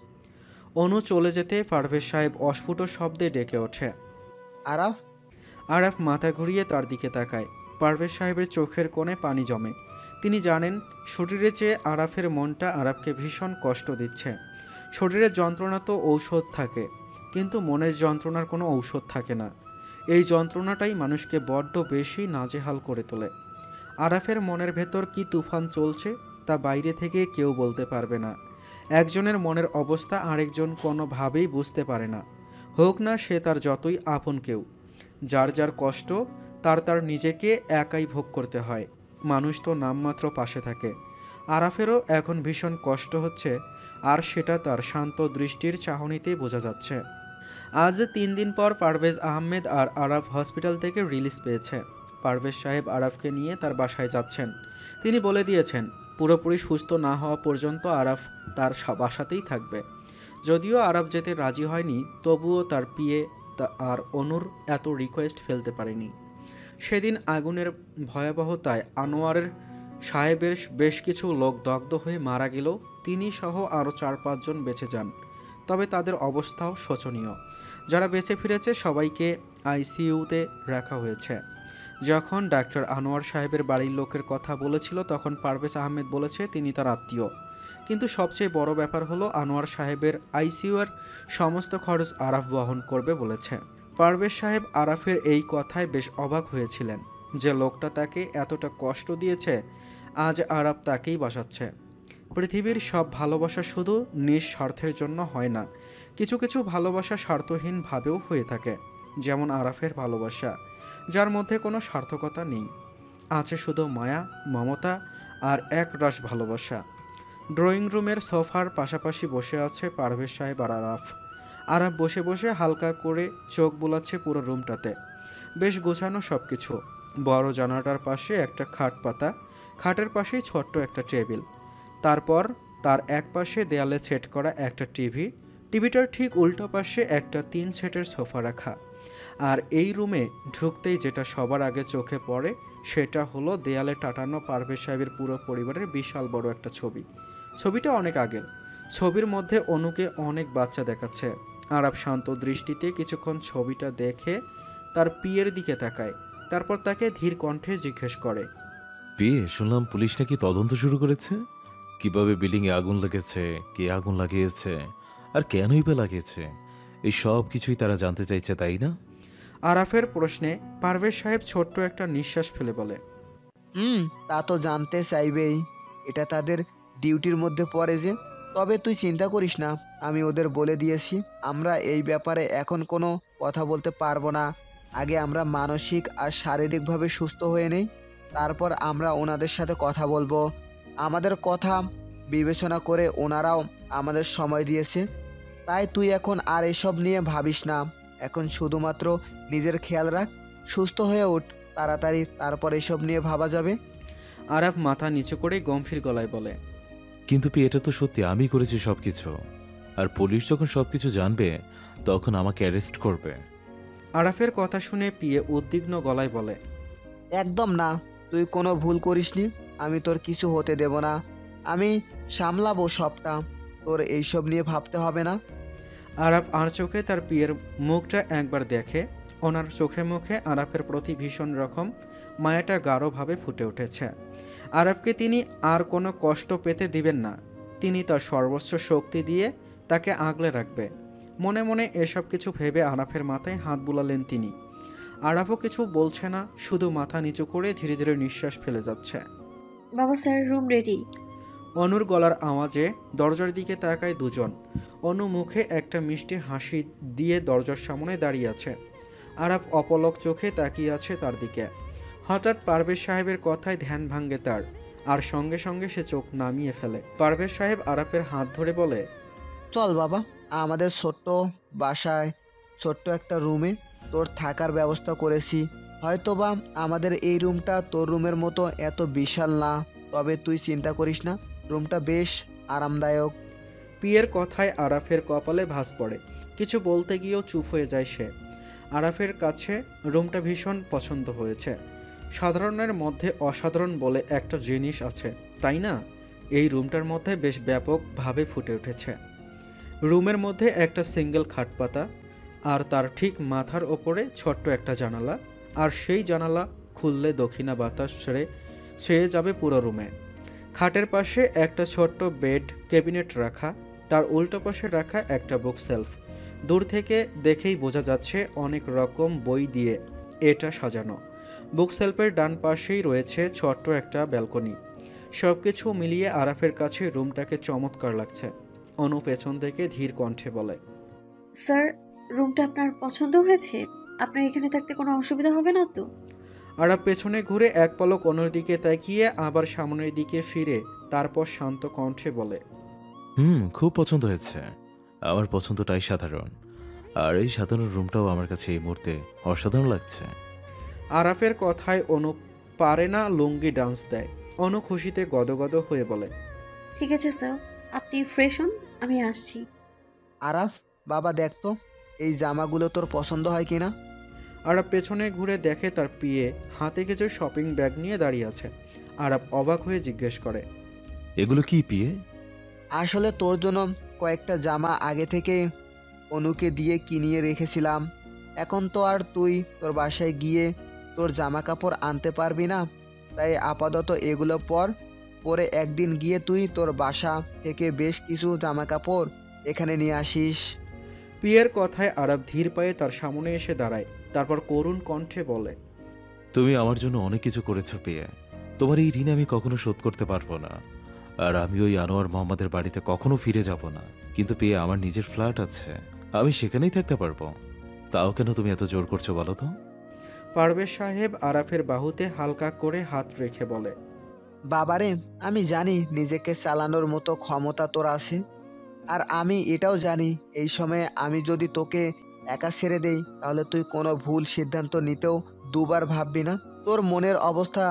অনু চলে যেতে পারভেজ সাহেব অস্ফুট শব্দে ডেকে ওঠে, আরাফ। আরাফ মাথা ঘুরিয়ে তার দিকে তাকায়। পারভেজ সাহেবের চোখের কোণে পানি জমে। তিনি জানেন শরীরের চেয়ে আরাফের মনটা আরাফকে ভীষণ কষ্ট দিচ্ছে। শরীরের যন্ত্রণা তো ঔষধ থাকে, কিন্তু মনের যন্ত্রণার কোনো ঔষধ থাকে না। এই যন্ত্রণাটাই মানুষকে বড্ড বেশি নাজেহাল করে তোলে। আরাফের মনের ভেতর কি তুফান চলছে তা বাইরে থেকে কেউ বলতে পারবে না। একজনের মনের অবস্থা আরেকজন কোনোভাবেই বুঝতে পারে না, হোক না সে তার যতই আপন কেউ। যার যার কষ্ট তার তার নিজেকে একাই ভোগ করতে হয়। মানুষ তো নামমাত্র পাশে থাকে। আরাফেরও এখন ভীষণ কষ্ট হচ্ছে, আর সেটা তার শান্ত দৃষ্টির চাহনিতেই বোঝা যাচ্ছে। আজ 3 দিন পর পারভেজ আহমেদ আর আরাফ হসপিটাল থেকে রিলিজ পেয়েছে। পারভেজ সাহেব আরাফকে নিয়ে তার বাসায় যাচ্ছেন। তিনি বলে দিয়েছেন পুরোপুরি সুস্থ না হওয়া পর্যন্ত আরাফ তার বাসাতেই থাকবে। যদিও আরাফ যেতে রাজি হয়নি, তবুও তার পিয়ে আর অনুর এত রিকোয়েস্ট ফেলতে পারেনি। সেদিন আগুনের ভয়াবহতায় আনোয়ারের সাহেবের বেশ কিছু লোক দগ্ধ হয়ে মারা গেলেও তিনি সহ আরও 4-5 জন বেঁচে যান। তবে তাদের অবস্থাও শোচনীয়। যারা বেঁচে ফিরেছে সবাইকে আইসিইউতে রাখা হয়েছে। যখন ডাক্তার আনোয়ার সাহেবের বাড়ির লোকের কথা বলেছিল তখন পারভেজ আহমেদ বলেছে তিনি তার আত্মীয়। কিন্তু সবচেয়ে বড় ব্যাপার হলো আনোয়ার সাহেবের আইসিইউর সমস্ত খরচ আরাফ বহন করবে বলেছে। পারভেজ সাহেব আরাফের এই কথায় বেশ অবাক হয়েছিলেন যে লোকটা তাকে এতটা কষ্ট দিয়েছে, আজ আরাফ তাকেই বাঁচাচ্ছে। পৃথিবীর সব ভালোবাসা শুধু নিঃস্বার্থের জন্য হয় না, কিছু কিছু ভালোবাসা স্বার্থহীনভাবেও হয়ে থাকে, যেমন আরাফের ভালোবাসা, যার মধ্যে কোনো স্বার্থকতা নেই, আছে শুধু মায়া, মমতা আর একরাশ ভালোবাসা। ড্রয়িং রুমের সোফার পাশাপাশি বসে আছে পারভেজ সাহেব আর আরাফ। আরাফ বসে বসে হালকা করে চোখ বুলাচ্ছে পুরো রুমটাতে। বেশ গোছানো সব কিছু। বড় জানালাটার পাশে একটা খাট পাতা, খাটের পাশেই ছোট্ট একটা টেবিল, তারপর তার এক পাশে দেয়ালে সেট করা একটা টিভি, টিভিটার ঠিক উল্টো পাশে একটা 3 সেটের সোফা রাখা। আর এই রুমে ঢুকতেই যেটা সবার আগে চোখে পড়ে সেটা হলো দেয়ালে টাটানো পারভেজ সাহেবের পুরো পরিবারের বিশাল বড় একটা ছবি। ছবিটা অনেক আগের। ছবির মধ্যে অনুকে অনেক বাচ্চা দেখাচ্ছে। আরাফ শান্ত দৃষ্টিতে কিছুক্ষণ ছবিটা দেখে তার পিয়ের দিকে তাকায়, তারপর তাকে ধীর কণ্ঠে জিজ্ঞেস করে, বিয়ে শুনলাম পুলিশ নাকি তদন্ত শুরু করেছে। কিভাবে বিল্ডিংয়ে আগুন লেগেছে, কে আগুন লাগিয়েছে, আর কেনই বা লাগিয়েছে, এই সব কিছুই তারা জানতে চাইছে, তাই না? আরাফের প্রশ্নে পারভেজ সাহেব ছোট্ট একটা নিঃশ্বাস ফেলে বলে, তা তো জানতে চাইবেই, এটা তাদের ডিউটির মধ্যে পড়ে যে। তবে তুই চিন্তা করিস না, আমি ওদের বলে দিয়েছি আমরা এই ব্যাপারে এখন কোনো কথা বলতে পারবো না। আগে আমরা মানসিক আর শারীরিকভাবে সুস্থ হয়ে নেই, তারপর আমরা ওনাদের সাথে কথা বলবো। আমাদের কথা বিবেচনা করে ওনারাও আমাদের সময় দিয়েছে। তাই তুই এখন আর এসব নিয়ে ভাবিস না, এখন শুধুমাত্র নিজের খেয়াল রাখ, সুস্থ হয়ে ওঠ তাড়াতাড়ি, তারপর এসব নিয়ে ভাবা যাবে। আরাফ মাথা নিচু করে গম্ভীর গলায় বলে, কিন্তু এটা তো সত্যি, আমি করেছি সবকিছু। আর পুলিশ যখন সবকিছু জানবে তখন আমাকে অ্যারেস্ট করবে। আরাফের কথা শুনে পিয়ে উদ্বিগ্ন গলায় বলে, একদম না, তুই কোনো ভুল করিসনি, আমি তোর কিছু হতে দেব না, আমি সামলাবো সবটা, তোর এইসব নিয়ে ভাবতে হবে না। আরাফ আর চোখে তার পিয়ের মুখটা একবার দেখে। ওনার চোখে মুখে আরাফের প্রতি ভীষণ রকম মায়াটা গাঢ়ভাবে ফুটে উঠেছে। আরাফকে তিনি আর কোনো কষ্ট পেতে দিবেন না, তিনি তার সর্বোচ্চ শক্তি দিয়ে তাকে আগলে রাখবে। মনে মনে এসব কিছু ভেবে আরাফের মাথায় হাত বুলালেন তিনি। আরাফও কিছু বলছে না, শুধু মাথা নিচু করে ধীরে ধীরে নিঃশ্বাস ফেলে যাচ্ছে। বাবা স্যার, রুম রেডি। অনুর গলার আওয়াজে দরজার দিকে তাকায় দুজন। অনু মুখে একটা মিষ্টি হাসি দিয়ে দরজার সামনে দাঁড়িয়ে আছে। আরাফ অপলক চোখে তাকিয়ে আছে তার দিকে। হঠাৎ পারভেজ সাহেবের কথায় ধ্যান ভাঙে তার, আর সঙ্গে সঙ্গে সে চোখ নামিয়ে ফেলে। পারভেজ সাহেব আরাফের হাত ধরে বলে, চল বাবা, আমাদের ছোট্ট বাসায় ছোট্ট একটা রুমে তোর থাকার ব্যবস্থা করেছি। হয়তোবা আমাদের এই রুমটা তোর রুমের মতো এত বিশাল না, তবে তুই চিন্তা করিস না, রুমটা বেশ আরামদায়ক। পিয়ের কথায় আরাফের কপালে ভাঁজ পড়ে। কিছু বলতে গিয়েও চুপ হয়ে যায় সে। আরাফের কাছে রুমটা ভীষণ পছন্দ হয়েছে। সাধারণের মধ্যে অসাধারণ বলে একটা জিনিস আছে, তাই না? এই রুমটার মধ্যে বেশ ব্যাপকভাবে ফুটে উঠেছে। রুমের মধ্যে একটা সিঙ্গেল খাট পাতা, আর তার ঠিক মাথার ওপরে ছোট্ট একটা জানালা, আর সেই জানালা খুললে দক্ষিণা বাতাস ছেয়ে যাবে পুরো রুমে। খাটের পাশে একটা ছোট্ট বেড ক্যাবিনেট রাখা, তার উল্টো পাশে রাখা একটা বুক সেলফ। দূর থেকে দেখেই বোঝা যাচ্ছে অনেক রকম বই দিয়ে এটা সাজানো। বুক সেলফের ডান পাশেই রয়েছে ছোট্ট একটা ব্যালকনি। সব কিছু মিলিয়ে আরাফের কাছে রুমটাকে চমৎকার লাগছে। অনু পেছন থেকে ধীর কণ্ঠে বলে, স্যার, রুমটা আপনার পছন্দ হয়েছে? আপনার এখানে থাকতে কোনো অসুবিধা হবে না তো? আরাফ পেছনে ঘুরে এক পলক অনুর দিকে তাকিয়ে আবার সামনের দিকে ফিরে তারপর শান্ত কণ্ঠে বলে, খুব পছন্দ হয়েছে। আমার পছন্দটাই সাধারণ, আর এই সাধারণ রুমটাও আমার কাছে এই মুহূর্তে অসাধারণ লাগছে। আরাফের কথায় অনু পারে না লুঙ্গি ডান্স দেয়। অনু খুশিতে গদগদ হয়ে বলে, ঠিক আছে স্যার, আপনি ফ্রেশ হন, আমি আসছি। আরাফ, বাবা দেখ তো, এই জামাগুলো তোর পছন্দ হয় কিনা? আরাব পেছনে ঘুরে দেখে তার পিয়ে হাতে কিছু শপিং ব্যাগ নিয়ে দাঁড়িয়ে আছে। আরাব অবাক হয়ে জিজ্ঞেস করে, এগুলো কি পিয়ে? আসলে তোর জন্য কয়েকটা জামা আগে থেকে অনুকে দিয়ে কিনিয়ে রেখেছিলাম। এখন তো আর তুই তোর বাসায় গিয়ে তোর জামা কাপড় আনতে পারবি না, তাই আপাতত এগুলো পরে একদিন গিয়ে তুই তোর বাসা থেকে বেশ কিছু জামা কাপড় এখানে নিয়ে আসিস। পিয়ের কথায় আরাব ধীর পায়ে তার সামনে এসে দাঁড়ায়। তারপর করুণ কণ্ঠে বলে, তুমি আমার জন্য অনেক কিছু করেছো পিয়ে। তোমার এই ঋণ আমি কখনো শোধ করতে পারবো না। আর আমি ওই আনোয়ার মোহাম্মদের বাড়িতে কখনো ফিরে যাব না। কিন্তু পিয়ে, আমার নিজের ফ্ল্যাট আছে, আমি সেখানেই থাকতে পারবো। তাও কেন তুমি এত জোর করছো বলো তো? পারভেজ সাহেব আরাফের বাহুতে হালকা করে হাত রেখে বলে, বাবারে, আমি জানি নিজেকে চালানোর মতো ক্ষমতা তোর আছে। আর আমি এটাও জানি এই সময়ে আমি যদি তোকে একা ছেড়ে দেই তাহলে তুই কোনো ভুল সিদ্ধান্ত নিতেও দুবার ভাববি না। তোর মনের অবস্থা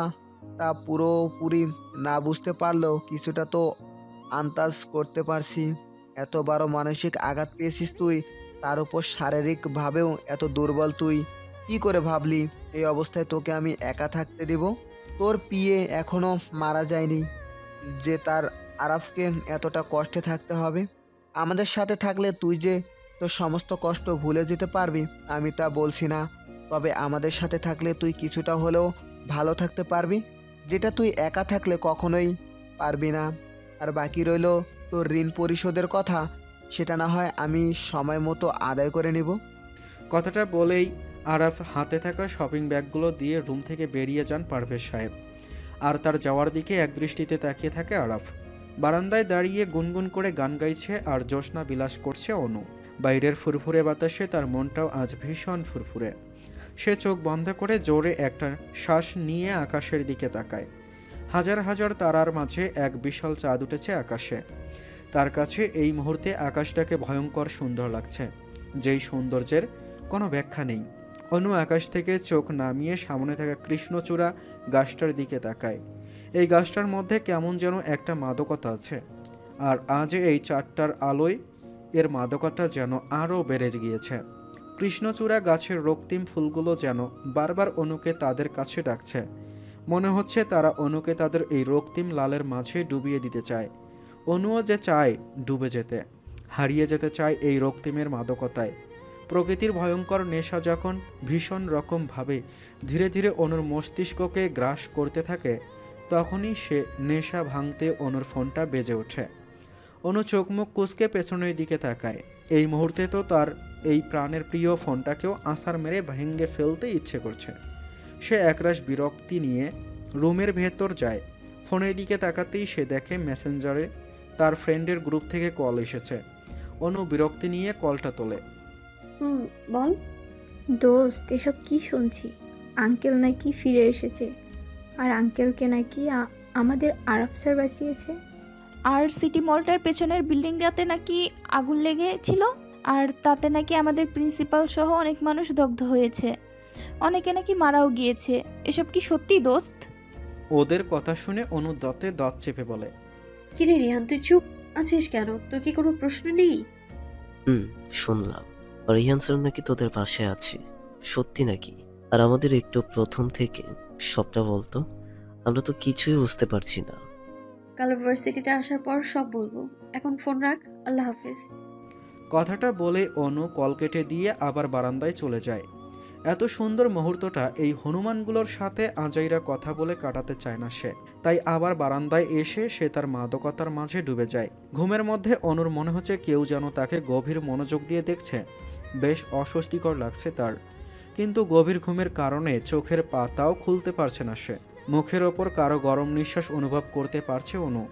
তা পুরোপুরি না বুঝতে পারলেও কিছুটা তো আন্দাজ করতে পারছি। এত বড় মানসিক আঘাত পেয়েছিস তুই, তার উপর শারীরিকভাবেও এত দুর্বল। তুই কি করে ভাবলি এই অবস্থায় তোকে আমি একা থাকতে দেব? তোর পিয়ে এখনো মারা যায়নি যে তার আরাফকে এতটা কষ্টে থাকতে হবে। আমাদের সাথে থাকলে তুই যে তোর সমস্ত কষ্ট ভুলে যেতে পারবি আমি তা বলছি না, তবে আমাদের সাথে থাকলে তুই কিছুটা হলেও ভালো থাকতে পারবি, যেটা তুই একা থাকলে কখনোই পারবি না। আর বাকি রইল তোর ঋণ পরিশোধের কথা, সেটা না হয় আমি সময় মতো আদায় করে নিব। কথাটা বলেই আরাফ হাতে থাকা শপিং ব্যাগগুলো দিয়ে রুম থেকে বেরিয়ে যান পারভেজ সাহেব। আর তার যাওয়ার দিকে একদৃষ্টিতে তাকিয়ে থাকে আরাফ। বারান্দায় দাঁড়িয়ে গুনগুন করে গান গাইছে আর জ্যোৎস্না বিলাস করছে অনু। বাইরের ফুরফুরে বাতাসে তার মনটাও আজ ভীষণ ফুরফুরে। সে চোখ বন্ধ করে জোরে একটা শ্বাস নিয়ে আকাশের দিকে তাকায়। হাজার হাজার তারার মাঝে এক বিশাল চাঁদ উঠেছে আকাশে। তার কাছে এই মুহূর্তে আকাশটাকে ভয়ঙ্কর সুন্দর লাগছে, যেই সৌন্দর্যের কোনো ব্যাখ্যা নেই। অনু আকাশ থেকে চোখ নামিয়ে সামনে থাকা কৃষ্ণচূড়া গাছটার দিকে তাকায়। এই গাছটার মধ্যে কেমন যেন একটা মাদকতা আছে, আর আজ এই চারটার আলোয় এর মাদকতা যেন আরও বেড়ে গিয়েছে। কৃষ্ণচূড়া গাছের রক্তিম ফুলগুলো যেন বারবার অনুকে তাদের কাছে ডাকছে। মনে হচ্ছে তারা অনুকে তাদের এই রক্তিম লালের মাঝে ডুবিয়ে দিতে চায়। অনুও যে চায় ডুবে যেতে, হারিয়ে যেতে চায় এই রক্তিমের মাদকতায়। প্রকৃতির ভয়ঙ্কর নেশা যখন ভীষণ রকমভাবে ধীরে ধীরে অনুর মস্তিষ্ককে গ্রাস করতে থাকে, তখনই সে নেশা ভাঙতে অনুর ফোনটা বেজে ওঠে। অনু চোখ মুখ কুঁচকে পেছনের দিকে তাকায়। এই মুহূর্তে তো তার এই প্রাণের প্রিয় ফোনটাকেও আছাড় মেরে ভেঙে ফেলতে ইচ্ছে করছে। সে একরাশ বিরক্তি নিয়ে রুমের ভেতর যায়। ফোনের দিকে তাকাতেই সে দেখে মেসেঞ্জারে তার ফ্রেন্ডের গ্রুপ থেকে কল এসেছে। অনু বিরক্তি নিয়ে কলটা তোলে। বল। দোস্ত, এসব কি শুনছি? আঙ্কেল নাকি ফিরে এসেছে, আর আঙ্কেলকে নাকি আমাদের আরাফ স্যার বাঁচিয়েছে। আর সিটি মলটার পেছনের বিল্ডিংটাতে নাকি আগুন লেগেছিল, আর তাতে নাকি আমাদের প্রিন্সিপাল সহ অনেক মানুষ দগ্ধ হয়েছে, অনেকে নাকি মারাও গিয়েছে। এসব কি সত্যি দোস্ত? ওদের কথা শুনে অনু দাঁতে দাঁত চেপে বলে, কিরে রিহান, তুই চুপ আছিস কেন? তোর কি কোনো প্রশ্ন নেই? শুনলাম রিহান স্যার নাকি তোদের পাশে আছে, সত্যি নাকি? আর আমাদের একটু প্রথম থেকে সবটা বলতো, আমরা তো কিছুই বুঝতে পারছি না। কাল ভার্সিটিতে আসার পর সব বলবো, এখন ফোন রাখ, আল্লাহ হাফেজ। কথাটা বলে অনু কল কেটে দিয়ে আবার বারান্দায় চলে যায়। এত সুন্দর মুহূর্তটা এই হনুমানগুলোর সাথে আজাইরা কথা বলে কাটাতে চায় না সে, তাই আবার বারান্দায় এসে সে তার মাদকতার মাঝে ডুবে যায়। ঘুমের মধ্যে অনুর মনে হচ্ছে কেউ যেন তাকে গভীর মনোযোগ দিয়ে দেখছে। বেশ অস্বস্তিকর লাগছে তার, কিন্তু গভীর ঘুমের কারণে চোখের পাতাও খুলতে পারছে না সে। মুখের ওপর কারো গরম নিঃশ্বাস অনুভব করতে পারছে অনু।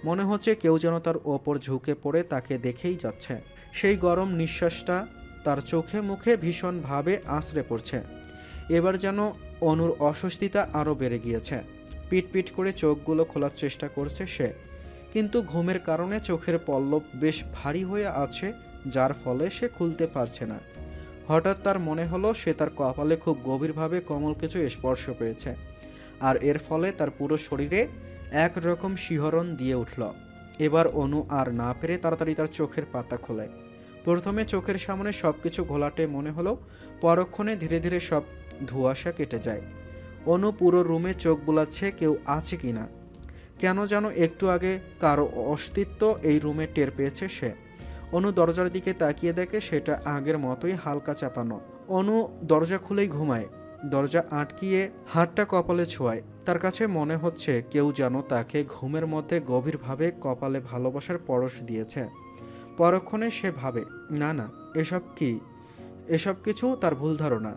মনে হচ্ছে কেউ যেন তার ওপর ঝুঁকে পড়ে তাকে দেখেই যাচ্ছে। সেই গরম নিঃশ্বাসটা তার চোখে মুখে ভীষণভাবে আঁচড়ে পড়ছে। এবার যেন অনুর অস্বস্তিটা আরও বেড়ে গিয়েছে। পিট করে চোখগুলো খোলার চেষ্টা করছে সে, কিন্তু ঘুমের কারণে চোখের পল্লব বেশ ভারী হয়ে আছে, যার ফলে সে খুলতে পারছে না। হঠাৎ তার মনে হলো সে তার কপালে খুব গভীরভাবে কোমল কিছু স্পর্শ পেয়েছে, আর এর ফলে তার পুরো শরীরে একরকম শিহরণ দিয়ে উঠল। এবার অনু আর না পেরে তাড়াতাড়ি তার চোখের পাতা খোলে। প্রথমে চোখের সামনে সব কিছু ঘোলাটে মনে হলো, পরক্ষণে ধীরে ধীরে সব ধোঁয়াশা কেটে যায়। অনু পুরো রুমে চোখ বুলাচ্ছে কেউ আছে কিনা। কেন যেন একটু আগে কারো অস্তিত্ব এই রুমে টের পেয়েছে সে। অনু দরজার দিকে তাকিয়ে দেখে সেটা আগের মতোই হালকা চাপানো। অনু দরজা খুলেই ঘুমায়, দরজা আটকিয়ে হাতটা কপালে ছোঁয়ায়। তার কাছে মনে হচ্ছে কেউ যেন তাকে ঘুমের মধ্যে গভীরভাবে কপালে ভালোবাসার পরশ দিয়েছে। পরক্ষণে সে ভাবে, না না, এসব কিছু তার ভুল ধারণা।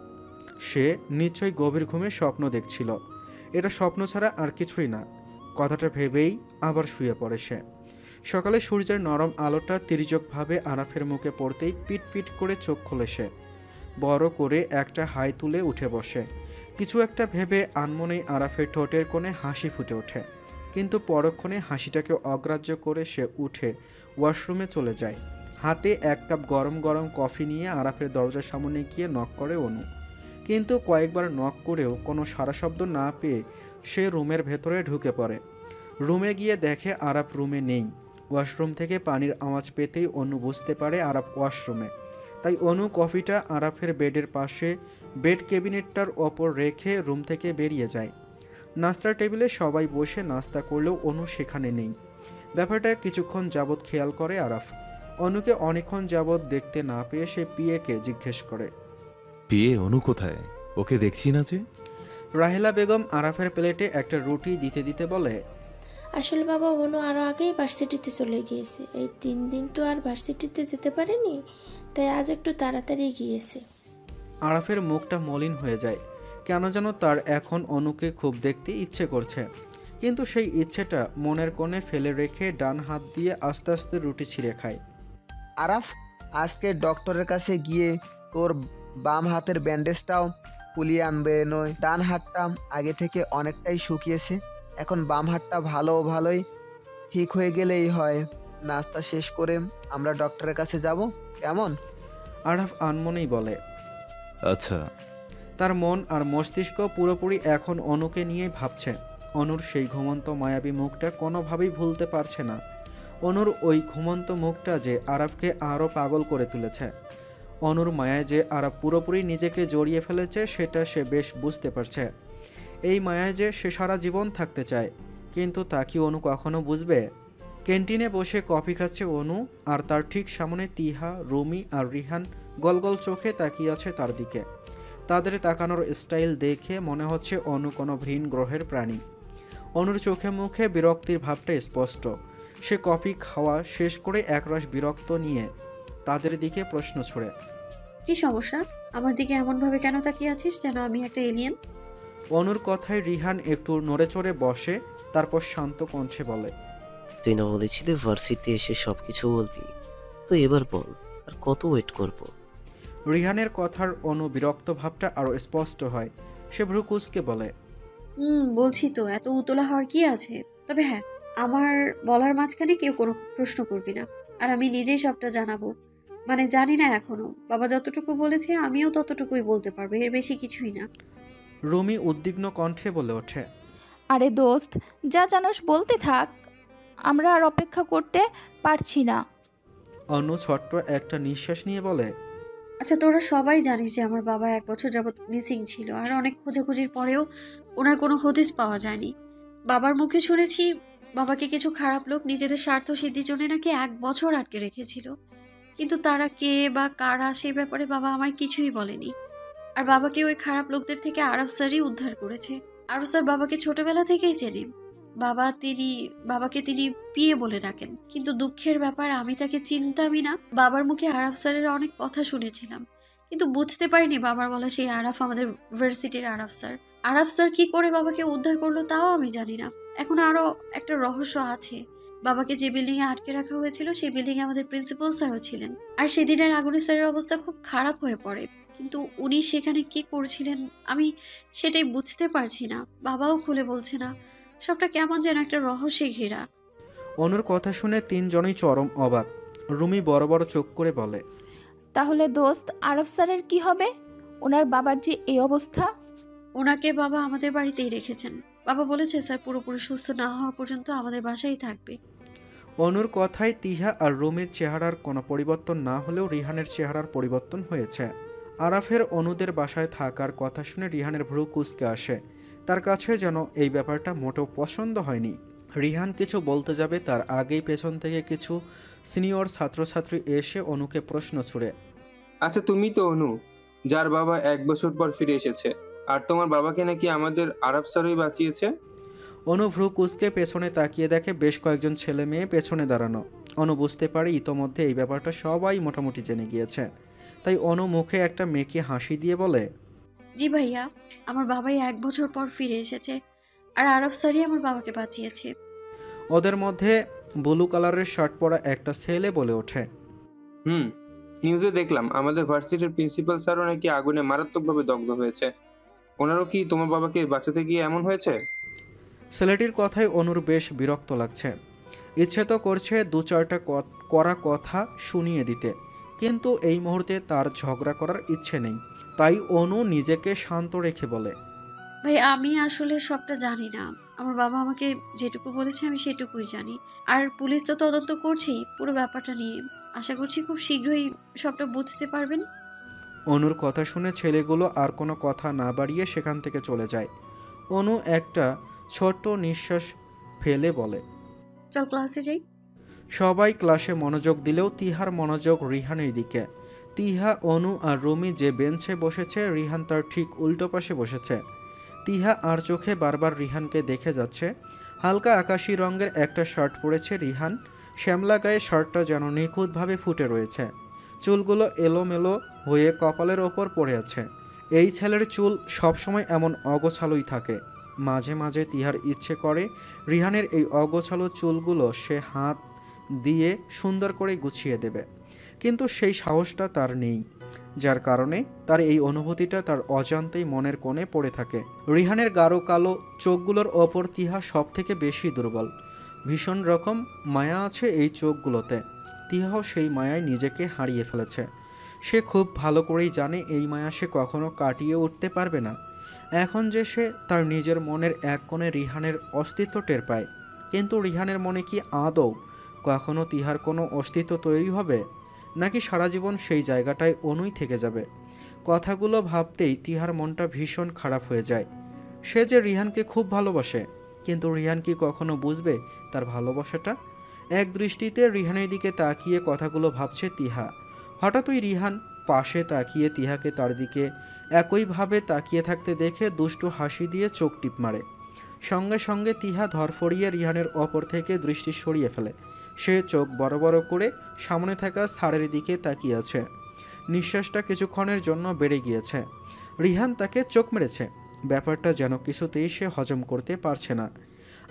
সে নিশ্চয়ই গভীর ঘুমে স্বপ্ন দেখছিল। এটা স্বপ্ন ছাড়া আর কিছুই না। কথাটা ভেবেই আবার শুয়ে পড়ে সে। সকালে সূর্যের নরম আলোটা তির্যকভাবে আরাফের মুখে পড়তেই পিট পিট করে চোখ খোলে সে। বড় করে একটা হাই তুলে উঠে বসে। কিছু একটা ভেবে আনমনেই আরাফের ঠোঁটের কোণে হাসি ফুটে ওঠে, কিন্তু পরক্ষণে হাসিটাকে অগ্রাহ্য করে সে উঠে ওয়াশরুমে চলে যায়। হাতে এক কাপ গরম গরম কফি নিয়ে আরাফের দরজার সামনে গিয়ে নক করে অনু। কিন্তু কয়েকবার নক করেও কোনো সাড়া শব্দ না পেয়ে সে রুমের ভেতরে ঢুকে পড়ে। রুমে গিয়ে দেখে আরাফ রুমে নেই। ওয়াশরুম থেকে পানির আওয়াজ পেতেই অনু বুঝতে পারে আরাফ ওয়াশরুমে। তাই অনু কফিটা আরাফের বেডের পাশে বেড ক্যাবিনেটটার ওপর রেখে রুম থেকে বেরিয়ে যায়। নাস্তার টেবিলে সবাই বসে নাস্তা করলেও অনু সেখানে নেই। ব্যাপারটা কিছুক্ষণ যাবৎ খেয়াল করে আরাফ। অনুকে অনেকক্ষণ যাবৎ দেখতে না পেয়ে সে পিএকে জিজ্ঞেস করে, পিয়ে অনু কোথায়? ওকে দেখছি না যে। রাহেলা বেগম আরাফের প্লেটে একটা রুটি দিতে দিতে বলে, আসলে বাবা অনু আরও আগেই ভার্সিটিতে চলে গিয়েছে। এই 3 দিন তো আর ভার্সিটিতে যেতে পারেনি, তাই আজ একটু তাড়াতাড়ি গিয়েছে। আরাফের মুখটা মলিন হয়ে যায়। কেন যেন তার এখন অনুকে খুব দেখতে ইচ্ছে করছে, কিন্তু সেই ইচ্ছেটা মনের কোণে ফেলে রেখে ডান হাত দিয়ে আস্তে আস্তে রুটি ছিঁড়ে খায়। আরাফ, আজকে ডক্টরের কাছে গিয়ে তোর বাম হাতের ব্যান্ডেজটাও খুলিয়ে আনবে। নয়, ডান হাতটা আগে থেকে অনেকটাই শুকিয়েছে। এখন বাম হাতটা ভালোই ঠিক হয়ে গেলেই হয়। নাস্তা শেষ করে আমরা ডক্টরের কাছে যাব, কেমন? আরাফ আনমনেই বলে, আচ্ছা। তার মন আর মস্তিষ্ক পুরোপুরি এখন অনুকে নিয়ে ভাবছে। অনুর সেই ঘুমন্ত মায়াবী মুখটা কোনোভাবেই ভুলতে পারছে না। অনুর ওই ঘুমন্ত মুখটা যে আরাফকে আরও পাগল করে তুলেছে। অনুর মায়ায় যে আরাফ পুরোপুরি নিজেকে জড়িয়ে ফেলেছে সেটা সে বেশ বুঝতে পারছে। এই মায়ায় যে সে সারা জীবন থাকতে চায়, কিন্তু তা কি অনু কখনো বুঝবে? ক্যান্টিনে বসে কফি খাচ্ছে অনু, আর তার ঠিক সামনে তিহা, রুমি আর রিহান গলগল চোখে তাকিয়ে আছে তার দিকে। তাদের তাকানোর স্টাইল দেখে মনে হচ্ছে অনু কোনো ভিন গ্রহের প্রাণী। অনুর চোখে মুখে বিরক্তির ভাবটা স্পষ্ট। সে কফি খাওয়া শেষ করে একরাশ বিরক্ত নিয়ে তাদের দিকে প্রশ্ন ছুড়ে, কি সমস্যা? আমার দিকে এমনভাবে কেন তাকিয়ে আছিস যেন আমি একটা এলিয়েন? অনুর কথায় রিহান একটু নড়ে চড়ে বসে, তারপর শান্ত কণ্ঠে বলে, তুই না বলেছিলি ভার্সিটি এসে সবকিছু বলবি? তো এবার বল, আর কত ওয়েট করব? রিহানের কথার অনু বিরক্ত ভাবটা আরও স্পষ্ট হয়। সে ভ্রু কুঁচকে বলে, বলছি তো, এত উতলা হওয়ার কি আছে? তবে হ্যাঁ, আমার বলার মাঝখানে কেউ কোনো প্রশ্ন করবি না, আর আমি নিজেই সবটা জানাবো। মানে জানি না এখনো, বাবা যতটুকু বলেছে আমিও ততটুকুই বলতে পারবো, এর বেশি কিছুই না। রুমি উদ্বিগ্ন কণ্ঠে বলে ওঠে, আরে দোস্ত, যা জানোস বলতে থাক, আমরা আর অপেক্ষা করতে পারছি না। অনু ছোট্ট একটা নিঃশ্বাস নিয়ে বলে, আচ্ছা, তোরা সবাই জানিস যে আমার বাবা 1 বছর যাবৎ মিসিং ছিল, আর অনেক খোঁজাখুঁজির পরেও ওনার কোনো হদিস পাওয়া যায়নি। বাবার মুখে শুনেছি বাবাকে কিছু খারাপ লোক নিজেদের স্বার্থ সিদ্ধির জন্য নাকি 1 বছর আটকে রেখেছিল, কিন্তু তারা কে বা কারা সেই ব্যাপারে বাবা আমায় কিছুই বলেনি। আর বাবাকে ওই খারাপ লোকদের থেকে আরব স্যারই উদ্ধার করেছে। আরব স্যার বাবাকে ছোটবেলা থেকেই চেনে। বাবাকে তিনি পিয়ে বলে ডাকেন, কিন্তু দুঃখের ব্যাপার আমি তাকে চিনতামই না। বাবার মুখে আরব স্যারের অনেক কথা শুনেছিলাম, কিন্তু বুঝতে পারিনি বাবার বলা সেই আরাফ আমাদের ভার্সিটির আরব স্যার। আরব স্যার কি করে বাবাকে উদ্ধার করলো তাও আমি জানি না। এখন আরো একটা রহস্য আছে। বাবাকে যে বিল্ডিং এ আটকে রাখা হয়েছিল সেই বিল্ডিং এ আমাদের প্রিন্সিপাল স্যারও ছিলেন, আর সেদিনের আগুনে স্যারের অবস্থা খুব খারাপ হয়ে পড়ে, কিন্তু উনি সেখানে কি করছিলেন আমি সেটাই বুঝতে পারছি না। বাবাও খুলে বলছে না। সবটা কেমন যেন একটা রহস্যে ঘেরা। অনুর কথা শুনে তিনজনই চরম অবাক। রুমি বড় বড় চোখ করে বলে, তাহলে দোস্ত, আরব স্যারের কি হবে? ওনার বাবার যে এই অবস্থা। ওনাকে বাবা আমাদের বাড়িতেই রেখেছেন। বাবা বলেছে স্যার পুরোপুরি সুস্থ না হওয়া পর্যন্ত আমাদের বাসায় থাকবে। অনুর কথায় তিহা আর রুমির চেহারার কোনো পরিবর্তন না হলেও রিহানের চেহারার পরিবর্তন হয়েছে। আরাফের অনুদের বাসায় থাকার কথা শুনে রিহানের ভ্রু কুঁচকে আসে। তার কাছে যেন এই ব্যাপারটা মোটেও পছন্দ হয়নি। রিহান কিছু বলতে যাবে তার আগেই পেছন থেকে কিছু সিনিয়র ছাত্রছাত্রী এসে অনুকে প্রশ্ন ছুড়ে। আচ্ছা, তুমি তো অনু, যার বাবা 1 বছর পর ফিরে এসেছে, আর তোমার বাবাকে নাকি আমাদের আরব স্যারই বাঁচিয়েছে। অনু ভ্রু কুঁচকে পেছনে তাকিয়ে দেখে বেশ কয়েকজন ছেলে মেয়ে পেছনে দাঁড়ানো। অনু বুঝতে পারে ইতোমধ্যে এই ব্যাপারটা সবাই মোটামুটি জেনে গিয়েছে। তাই অনু মুখে একটা মেকি হাসি দিয়ে বলে, জি ভাইয়া, আমার বাবাই 1 বছর পর ফিরে এসেছে, আর আরব স্যারই আমার বাবাকে বাঁচিয়েছে। ওদের মধ্যে ব্লু কালারের শার্ট পরা একটা ছেলে বলে ওঠে, নিউজে দেখলাম আমাদের ভার্সিটির প্রিন্সিপাল স্যারও নাকি আগুনে মারাত্মকভাবে দগ্ধ হয়েছে। ওনারও কি তোমার বাবাকে বাঁচাতে গিয়ে এমন হয়েছে? ছেলেটির কথায় অনুর বেশ বিরক্ত লাগছে। ইচ্ছে তো করছে দু চারটা করা কথা শুনিয়ে দিতে, কিন্তু এই মুহূর্তে তার ঝগড়া করার ইচ্ছে নেই। তাই অনু নিজেকে শান্ত রেখে বলে, ভাই আমি আসলে সবটা জানি না। আমার বাবা আমাকে যেটুকু বলেছে আমি সেটুকুই জানি। আর পুলিশ তো তদন্ত করছেই পুরো ব্যাপারটা নিয়ে। আশা করছি খুব শীঘ্রই সবটা বুঝতে পারবেন। অনুর কথা শুনে ছেলেগুলো আর কোনো কথা না বাড়িয়ে সেখান থেকে চলে যায়। অনু একটা ছোট্ট নিঃশ্বাস ফেলে বলে, চল ক্লাসে যাই। সবাই ক্লাসে মনোযোগ দিলেও তিহার মনোযোগ রিহানের দিকে। তিহা, অনু আর রুমি যে বেঞ্চে বসেছে, রিহান তার ঠিক উল্টো পাশে বসেছে। তিহা আর চোখে বারবার রিহানকে দেখে যাচ্ছে। হালকা আকাশি রঙের একটা শার্ট পরেছে রিহান। শ্যামলা গায়ে শার্টটা যেন নিখুঁতভাবে ফুটে রয়েছে। চুলগুলো এলোমেলো হয়ে কপালের ওপর পড়ে আছে। এই ছেলের চুল সবসময় এমন অগোছালোই থাকে। মাঝে মাঝে তিহার ইচ্ছে করে রিহানের এই অগোছালো চুলগুলো সে হাত দিয়ে সুন্দর করে গুছিয়ে দেবে, কিন্তু সেই সাহসটা তার নেই। যার কারণে তার এই অনুভূতিটা তার অজান্তেই মনের কোণে পড়ে থাকে। রিহানের গাঢ় কালো চোখগুলোর ওপর তিহা সব থেকে বেশি দুর্বল। ভীষণ রকম মায়া আছে এই চোখগুলোতে। তিহাও সেই মায়ায় নিজেকে হারিয়ে ফেলেছে। সে খুব ভালো করেই জানে এই মায়া সে কখনো কাটিয়ে উঠতে পারবে না। এখন যে সে তার নিজের মনের এক কোণে রিহানের অস্তিত্ব টের পায়, কিন্তু রিহানের মনে কি আদৌ কখনো তিহার কোনো অস্তিত্ব তৈরি হবে, নাকি সারা জীবন সেই জায়গাটায় অনুই থেকে যাবে? কথাগুলো ভাবতেই তিহার মনটা ভীষণ খারাপ হয়ে যায়। সে যে রিহানকে খুব ভালোবাসে, কিন্তু রিহান কি কখনো বুঝবে তার ভালোবাসাটা? এক দৃষ্টিতে রিহানের দিকে তাকিয়ে কথাগুলো ভাবছে তিহা। হঠাৎই রিহান পাশে তাকিয়ে তিহাকে তার দিকে একইভাবে তাকিয়ে থাকতে দেখে দুষ্টু হাসি দিয়ে চোখ টিপ মারে। সঙ্গে সঙ্গে তিহা ধরফড়িয়ে রিহানের ওপর থেকে দৃষ্টি সরিয়ে ফেলে। সে চোখ বড় বড় করে সামনে থাকা স্যারের দিকে তাকিয়ে আছে। নিঃশ্বাসটা কিছুক্ষণের জন্য বেড়ে গিয়েছে। রিহান তাকে চোখ মেরেছে, ব্যাপারটা যেন কিছুতেই সে হজম করতে পারছে না।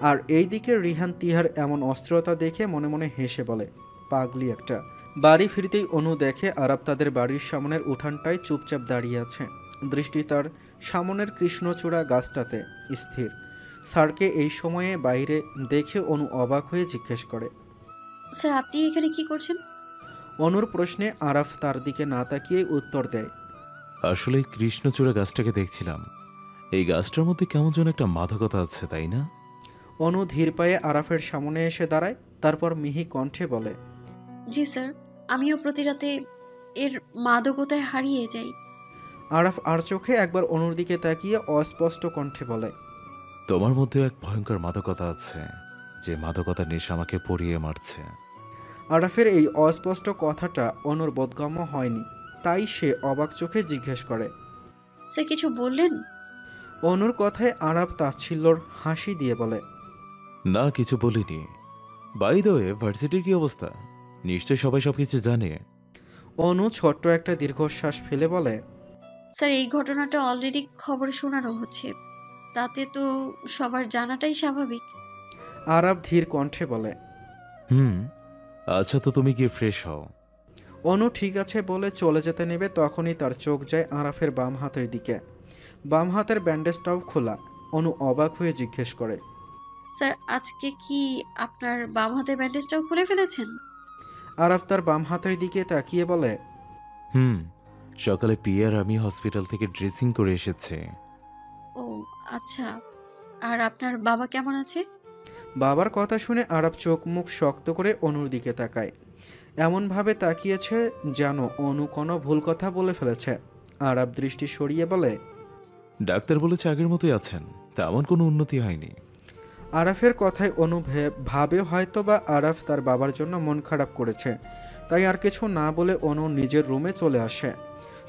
আর এই দিকে রিহান তিহার এমন অস্থিরতা দেখে মনে মনে হেসে বলে, পাগলি একটা। বাড়ি ফিরতেই অনু দেখে আরব তাদের বাড়ির সামনের উঠানটায় চুপচাপ দাঁড়িয়ে আছে। দৃষ্টি তার সামনের কৃষ্ণচূড়া গাছটাতে স্থির। স্যারকে এই সময়ে বাইরে দেখে অনু অবাক হয়ে জিজ্ঞেস করে, স্যার আপনি এখানে কি করছেন? অনুর প্রশ্নে আরাফ তার দিকে না তাকিয়ে উত্তর দেয়, আসলে এই কৃষ্ণচূড়া গাছটাকে দেখছিলাম। এই গাছটার মধ্যে কেমন যেন একটা মাদকতা আছে, তাই না? অনু ধীর পায়ে আরাফের সামনে এসে দাঁড়ায়, তারপর মিহি কণ্ঠে বলে, জি স্যার, আমিও প্রতি রাতে এর মাদকতায় হারিয়ে যাই। আরাফ আর চোখে একবার অনুর দিকে তাকিয়ে অস্পষ্ট কণ্ঠে বলে, তোমার মধ্যে এক ভয়ঙ্কর মাদকতা আছে, যে মাদকতার নেশা আমাকে পড়িয়ে মারছে। আরাফের এই অস্পষ্ট কথাটা অনুর বোধগম্য হয়নি, তাই সে অবাক চোখে জিজ্ঞেস করে, স্যার কিছু বললেন? অনুর কথায় আরাফ তাচ্ছিল্যর হাসি দিয়ে বলে, না, কিছু বলিনি। বাই দ্য ওয়ে, ভার্সিটির কি অবস্থা? নিশ্চয় সবাই সবকিছু জানে। অনু ছোট্ট একটা দীর্ঘশ্বাস ফেলে বলে, স্যার এই ঘটনাটা অলরেডি খবরে শোনানো হচ্ছে, তাতে তো সবার জানাটাই স্বাভাবিক। আরাফ ধীর কণ্ঠে বলে, আচ্ছা, তো তুমি গিয়ে ফ্রেশ হও। অনু ঠিক আছে বলে চলে যেতে নেবে, তখনই তার চোখ যায় আরাফের বাম হাতের দিকে। বাম হাতের ব্যান্ডেজটাও খোলা। অনু অবাক হয়ে জিজ্ঞেস করে, স্যার আজকে কি আপনার বাম হাতের ব্যান্ডেজটাও খুলে ফেলেছেন? আরাফ তার বাম হাতের দিকে তাকিয়ে বলে, সকালে পিয়ার আমি হসপিটাল থেকে ড্রেসিং করে এসেছে। ও আচ্ছা, আর আপনার বাবা কেমন আছে? বাবার কথা শুনে আরব চোখ মুখ শক্ত করে অনুর দিকে তাকায়। এমনভাবে তাকিয়েছে যেন অনু কোনো ভুল কথা বলে ফেলেছে। আরব দৃষ্টি সরিয়ে বলে, ডাক্তার বলেছে আগের মতোই আছেন, তেমন কোনো উন্নতি হয়নি। আরাফের কথায় অনু ভাবে হয়তো বা আরাফ তার বাবার জন্য মন খারাপ করেছে, তাই আর কিছু না বলে অনু নিজের রুমে চলে আসে।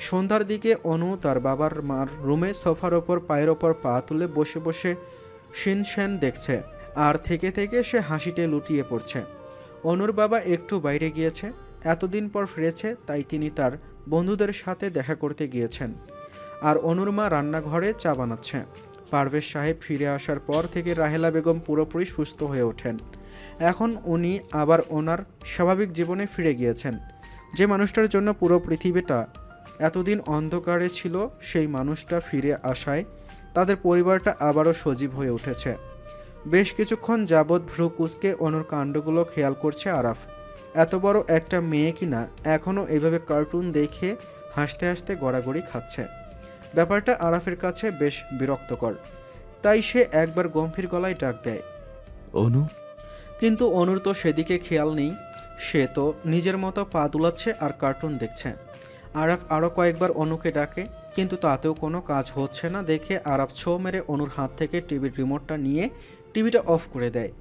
সন্ধ্যার দিকে অনু তার বাবার মার রুমে সোফার ওপর পায়ের ওপর পা তুলে বসে বসে শিনশ্যান দেখছে, আর থেকে থেকে সে হাসিতে লুটিয়ে পড়ছে। অনুর বাবা একটু বাইরে গিয়েছে, এতদিন পর ফিরেছে, তাই তিনি তার বন্ধুদের সাথে দেখা করতে গিয়েছেন। আর অনুর মা রান্নাঘরে চা বানাচ্ছে। পারভেজ সাহেব ফিরে আসার পর থেকে রাহেলা বেগম পুরোপুরি সুস্থ হয়ে ওঠেন। এখন উনি আবার ওনার স্বাভাবিক জীবনে ফিরে গিয়েছেন। যে মানুষটার জন্য পুরো পৃথিবীটা এতদিন অন্ধকারে ছিল, সেই মানুষটা ফিরে আসায় তাদের পরিবারটা আবারও সজীব হয়ে উঠেছে। বেশ কিছুক্ষণ যাবৎ ভ্রু কুঁচকে অনুর কাণ্ডগুলো খেয়াল করছে আরাফ। এত বড় একটা মেয়ে কিনা এখনও এভাবে কার্টুন দেখে হাসতে হাসতে গড়াগড়ি খাচ্ছে। ব্যাপারটা আরাফের কাছে বেশ বিরক্তকর, তাই সে একবার গম্ভীর গলায় ডাক দেয়, অনু। কিন্তু অনুর তো সেদিকে খেয়াল নেই। সে তো নিজের মতো পা দুলাচ্ছে আর কার্টুন দেখছে। আরাফ আরও কয়েকবার অনুকে ডাকে, কিন্তু তাতেও কোনো কাজ হচ্ছে না দেখে আরাফ ছো মেরে অনুর হাত থেকে টিভির রিমোটটা নিয়ে টিভিটা অফ করে দেয়।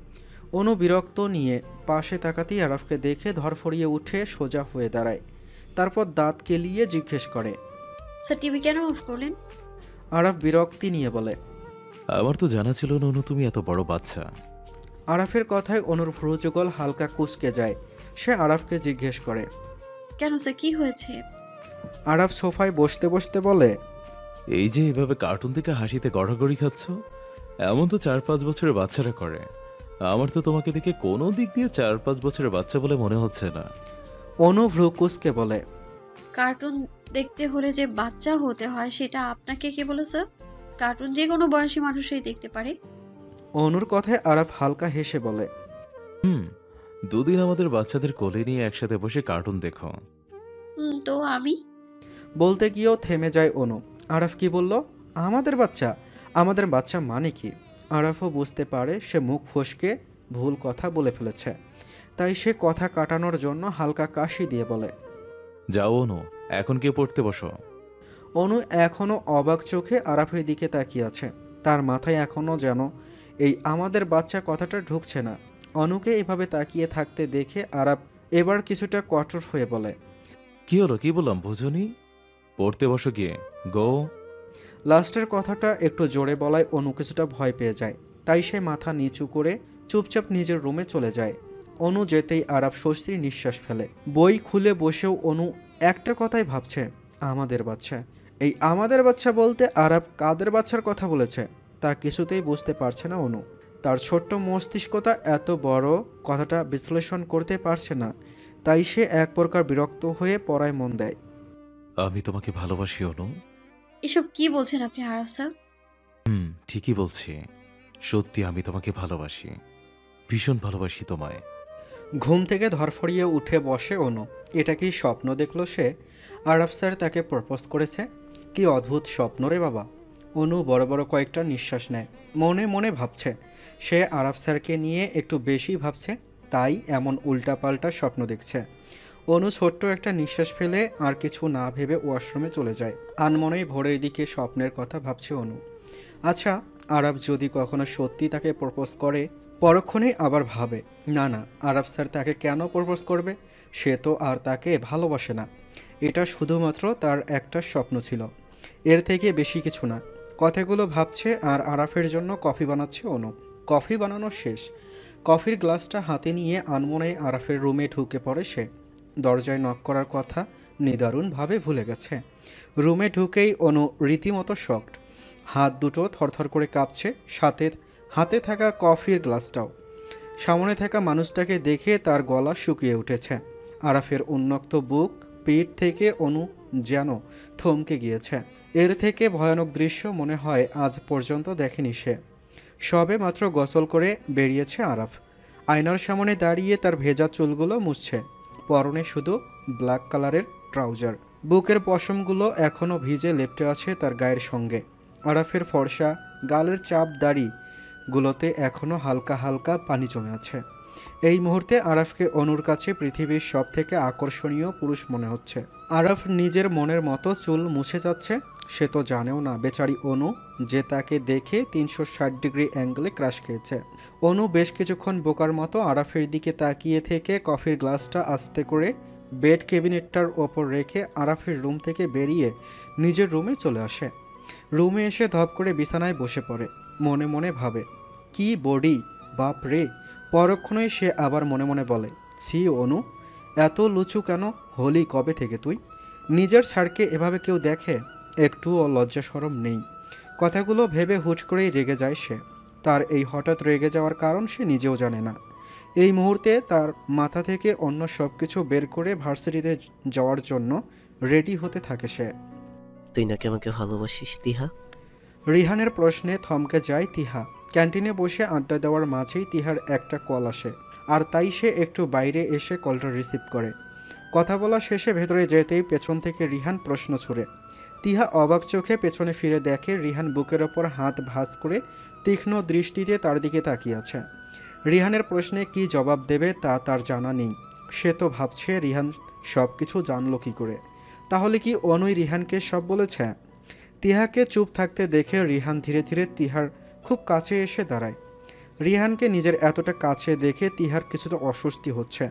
অনু বিরক্ত নিয়ে পাশে তাকাতেই আরাফকে দেখে ধরফড়িয়ে উঠে সোজা হয়ে দাঁড়ায়। তারপর দাঁত কেলিয়ে জিজ্ঞেস করে, স্যার টিভি কেন অফ করলেন? আরাফ বিরক্তি নিয়ে বলে, আমার তো জানা ছিল না অনু তুমি এত বড় বাচ্চা। আরাফের কথায় অনুর ভ্রুযুগল হালকা কুঁচকে যায়। সে আরাফকে জিজ্ঞেস করে, কেন স্যার, কি হয়েছে? আরাফ সোফায় বসতে বসতে বলে, এই যে এভাবে কার্টুন থেকে হাসিতে গড়াগড়ি খাচ্ছ, এমন তো 4-5 বছরের বাচ্চারা করে। আমার তো তোমাকে দেখে কোনো দিক দিয়ে 4-5 বছরের বাচ্চা বলে মনে হচ্ছে না। অনু ভ্রু কুঁচকে বলে, কার্টুন দেখতে হলে যে বাচ্চা হতে হয় সেটা আপনাকে কে বলেছে? কার্টুন যে কোনো বয়সী মানুষই দেখতে পারে। অনুর কথায় আরাফ হালকা হেসে বলে, দুদিন আমাদের বাচ্চাদের কোলে নিয়ে একসাথে বসে কার্টুন দেখো। তো আমি বলতে গিয়েও থেমে যায় অনু। আরাফ কি বলল? আমাদের বাচ্চা? আমাদের বাচ্চা মানে কি? আরাফও বুঝতে পারে সে মুখ ফসকে ভুল কথা বলে ফেলেছে, তাই সে কথা কাটানোর জন্য হালকা কাশি দিয়ে বলে, যাও অনু, এখন কে পড়তে বসো। অনু এখনও অবাক চোখে আরাফের দিকে তাকিয়ে আছে। তার মাথায় এখনও যেন এই আমাদের বাচ্চা কথাটা ঢুকছে না। অনুকে এভাবে তাকিয়ে থাকতে দেখে আরাফ এবার কিছুটা কঠোর হয়ে বলে, কি হলো, কি বললাম বুঝুনি? পড়তে বসো গিয়ে, গো। লাস্টের কথাটা একটু জোরে বলায় অনু কিছুটা ভয় পেয়ে যায়, তাই সে মাথা নিচু করে চুপচাপ নিজের রুমে চলে যায়। অনু যেতেই আরাফ স্বস্তির নিঃশ্বাস ফেলে। বই খুলে বসেও অনু একটা কথাই ভাবছে, আমাদের বাচ্চা। এই আমাদের বাচ্চা বলতে আরাফ কাদের বাচ্চার কথা বলেছে তা কিছুতেই বুঝতে পারছে না অনু। তার ছোট্ট মস্তিষ্কতা এত বড় কথাটা বিশ্লেষণ করতে পারছে না, তাই সে এক প্রকার বিরক্ত হয়ে পড়ায় মন দেয়। আমি তোমাকে ভালোবাসি অনু। এসব কি বলছেন আপনি আরাফ স্যার? ঠিকই বলছি, সত্যি আমি তোমাকে ভালোবাসি, ভীষণ ভালোবাসি তোমায়। ঘুম থেকে ধরফড়িয়ে উঠে বসে অনু। এটা কি স্বপ্ন দেখলো সে? আরাফ স্যার তাকে প্রপোজ করেছে? কি অদ্ভুত স্বপ্ন রে বাবা। অনু বড় বড় কয়েকটা নিঃশ্বাস নেয়। মনে মনে ভাবছে সে আরাফ স্যারকে নিয়ে একটু বেশি ভাবছে, তাই এমন উল্টাপাল্টা স্বপ্ন দেখছে। অনু ছোট্ট একটা নিঃশ্বাস ফেলে আর কিছু না ভেবে ওয়াশরুমে চলে যায়। আনমনেই ভোরের দিকে স্বপ্নের কথা ভাবছে অনু। আচ্ছা, আরাফ যদি কখনো সত্যি তাকে প্রপোজ করে? পরক্ষণেই আবার ভাবে, না না, আরাফ স্যার তাকে কেন প্রপোজ করবে? সে তো আর তাকে ভালোবাসে না। এটা শুধুমাত্র তার একটা স্বপ্ন ছিল, এর থেকে বেশি কিছু না। কথাগুলো ভাবছে আর আরাফের জন্য কফি বানাচ্ছে অনু। কফি বানানো শেষ। কফির গ্লাসটা হাতে নিয়ে আনমনে আরাফের রুমে ঢুকে পড়ে সে। দরজায় নক করার কথা নিদারুণভাবে ভুলে গেছে। রুমে ঢুকেই অনু রীতিমতো শকড। হাত দুটো থরথর করে কাঁপছে, সাথে হাতে থাকা কফির গ্লাসটাও। সামনে থাকা মানুষটাকে দেখে তার গলা শুকিয়ে উঠেছে। আরাফের উন্মুক্ত বুক, পিঠ থেকে অনু যেন থমকে গিয়েছে। এর থেকে ভয়ানক দৃশ্য মনে হয় আজ পর্যন্ত দেখেনি সে। সবে মাত্র গোসল করে বেরিয়েছে আরাফ। আয়নার সামনে দাঁড়িয়ে তার ভেজা চুলগুলো মুছছে। পরনে শুধু ব্ল্যাক কালারের ট্রাউজার। বুকের পশমগুলো এখনও ভিজে লেপ্টে আছে তার গায়ের সঙ্গে। আরাফের ফর্সা গালের চাপ দাড়ি গুলোতে এখনও হালকা হালকা পানি জমে আছে। এই মুহূর্তে আরাফকে অনুর কাছে পৃথিবীর সব থেকে আকর্ষণীয় পুরুষ মনে হচ্ছে। আরাফ নিজের মনের মতো চুল মুছে যাচ্ছে। সে তো জানেও না বেচারি অনু যে তাকে দেখে 360 ডিগ্রি অ্যাঙ্গেলে ক্রাশ খেয়েছে। অনু বেশ কিছুক্ষণ বোকার মতো আরাফের দিকে তাকিয়ে থেকে কফির গ্লাসটা আস্তে করে বেড ক্যাবিনেটটার ওপর রেখে আরাফের রুম থেকে বেরিয়ে নিজের রুমে চলে আসে। রুমে এসে ধপ করে বিছানায় বসে পড়ে। মনে মনে ভাবে, কি বডি, বাপ রে। পরক্ষণেই সে আবার মনে মনে বলে, ছি অনু, এত লুচু কেন হলি কবে থেকে তুই? নিজের ছাড়কে এভাবে কেউ দেখে? একটুও লজ্জা শরম নেই। কথাগুলো ভেবে হুট করেই রেগে যায় সে। তার এই হঠাৎ রেগে যাওয়ার কারণ সে নিজেও জানে না। এই মুহূর্তে তার মাথা থেকে অন্য সব কিছু বের করে ভার্সিটিতে যাওয়ার জন্য রেডি হতে থাকে সে। তুই নাকি আমাকে ভালোবাসিস তিহা? রিহানের প্রশ্নে থমকে যায় তিহা। ক্যান্টিনে বসে আড্ডা দেওয়ার মাঝেই তিহার একটা কল আসে, আর তাই সে একটু বাইরে এসে কলটা রিসিভ করে। কথা বলা শেষে ভেতরে যেতেই পেছন থেকে রিহান প্রশ্ন ছুড়ে। তিহা অবাক চোখে পেছনে ফিরে দেখে রিহান বুকের ওপর হাত ভাঁজ করে তীক্ষ্ণ দৃষ্টিতে তার দিকে তাকিয়ে আছে। রিহানের প্রশ্নে কি জবাব দেবে তা তার জানা নেই। সে তো ভাবছে রিহান সব কিছু জানলো কী করে। তাহলে কি অনুই রিহানকে সব বলেছে? তিহাকে চুপ থাকতে দেখে রিহান ধীরে ধীরে তিহার খুব কাছে এসে দাঁড়ায়। রিহানকে নিজের এতটা কাছে দেখে তিহার কিছুটা অস্বস্তি হচ্ছে।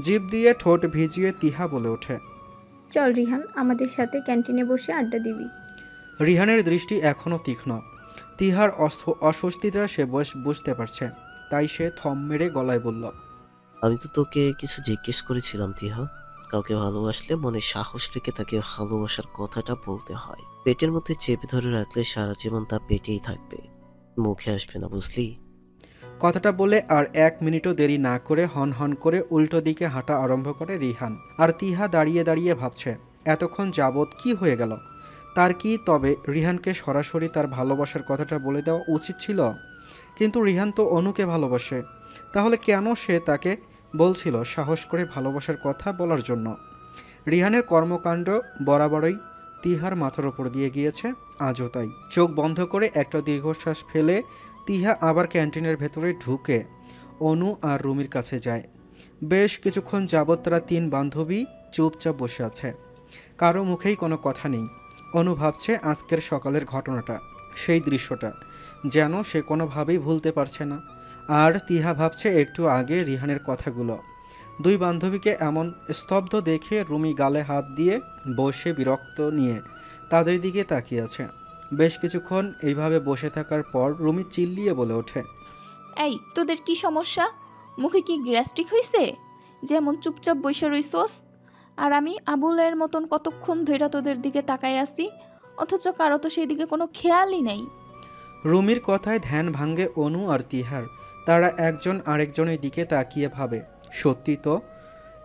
জিভ দিয়ে ঠোঁট ভিজিয়ে তিহা বলে ওঠে, চল রিহান, আমাদের সাথে ক্যান্টিনে বসে আড্ডা দিবি। রিহানের দৃষ্টি এখনও তীক্ষ্ণ। তিহার অস্বস্তিটা সে বুঝতে পারছে, তাই সে থম মেরে গলায় বলল, আমি তো তোকে কিছু জিজ্ঞেস করেছিলাম তিহা। কাউকে ভালোবাসলে মনে সাহস রেখে তাকে ভালোবাসার কথাটা বলতে হয়। পেটের মধ্যে চেপে ধরে রাখলে সারা জীবন তা পেটেই থাকবে, মুখে আসবে না, বুঝলি? কথাটা বলে আর 1 মিনিটও দেরি না করে হন হন করে উল্টো দিকে হাঁটা আরম্ভ করে রিহান। আর তিহা দাঁড়িয়ে দাঁড়িয়ে ভাবছে, এতক্ষণ যাবৎ কি হয়ে গেল তার? কি তবে রিহানকে সরাসরি তার ভালোবাসার কথাটা বলে দেওয়া উচিত ছিল? কিন্তু রিহান তো অনুকে ভালোবাসে, তাহলে কেন সে তাকে বলছিল সাহস করে ভালোবাসার কথা বলার জন্য? রিহানের কর্মকাণ্ড বরাবরই তিহার মাথার ওপর দিয়ে গিয়েছে, আজও তাই। চোখ বন্ধ করে একটা দীর্ঘশ্বাস ফেলে তিহা আবার ক্যান্টিনের ভেতরে ঢুকে অনু আর রুমির কাছে যায়। বেশ কিছুক্ষণ যাবৎ তারা 3 বান্ধবী চুপচাপ বসে আছে। কারো মুখেই কোনো কথা নেই। অনু ভাবছে আজকের সকালের ঘটনাটা, সেই দৃশ্যটা যেন সে কোনোভাবেই ভুলতে পারছে না। আর তিহা ভাবছে একটু আগে রিহানের কথাগুলো। 2 বান্ধবীকে এমন স্তব্ধ দেখে রুমি গালে হাত দিয়ে বসে বিরক্ত নিয়ে তাদের দিকে তাকিয়ে আছে। বেশ কিছুক্ষণ এইভাবে বসে থাকার পর রুমি চিল্লিয়ে বলে ওঠে, এই তোদের কি সমস্যা? মুখে কি গ্যাস্ট্রিক হইছে? যেমন চুপচাপ বসে রইছস, আর আমি আবুলের মতন কতক্ষণ ধইরা তোদের দিকে তাকাই আছি, অথচ কারো তো সেই দিকে কোনো খেয়ালই নাই। রুমির কথায় ধ্যান ভাঙ্গে অনু আর তিহার। তারা একজন আরেকজনের দিকে তাকিয়ে ভাবে, সত্যি তো,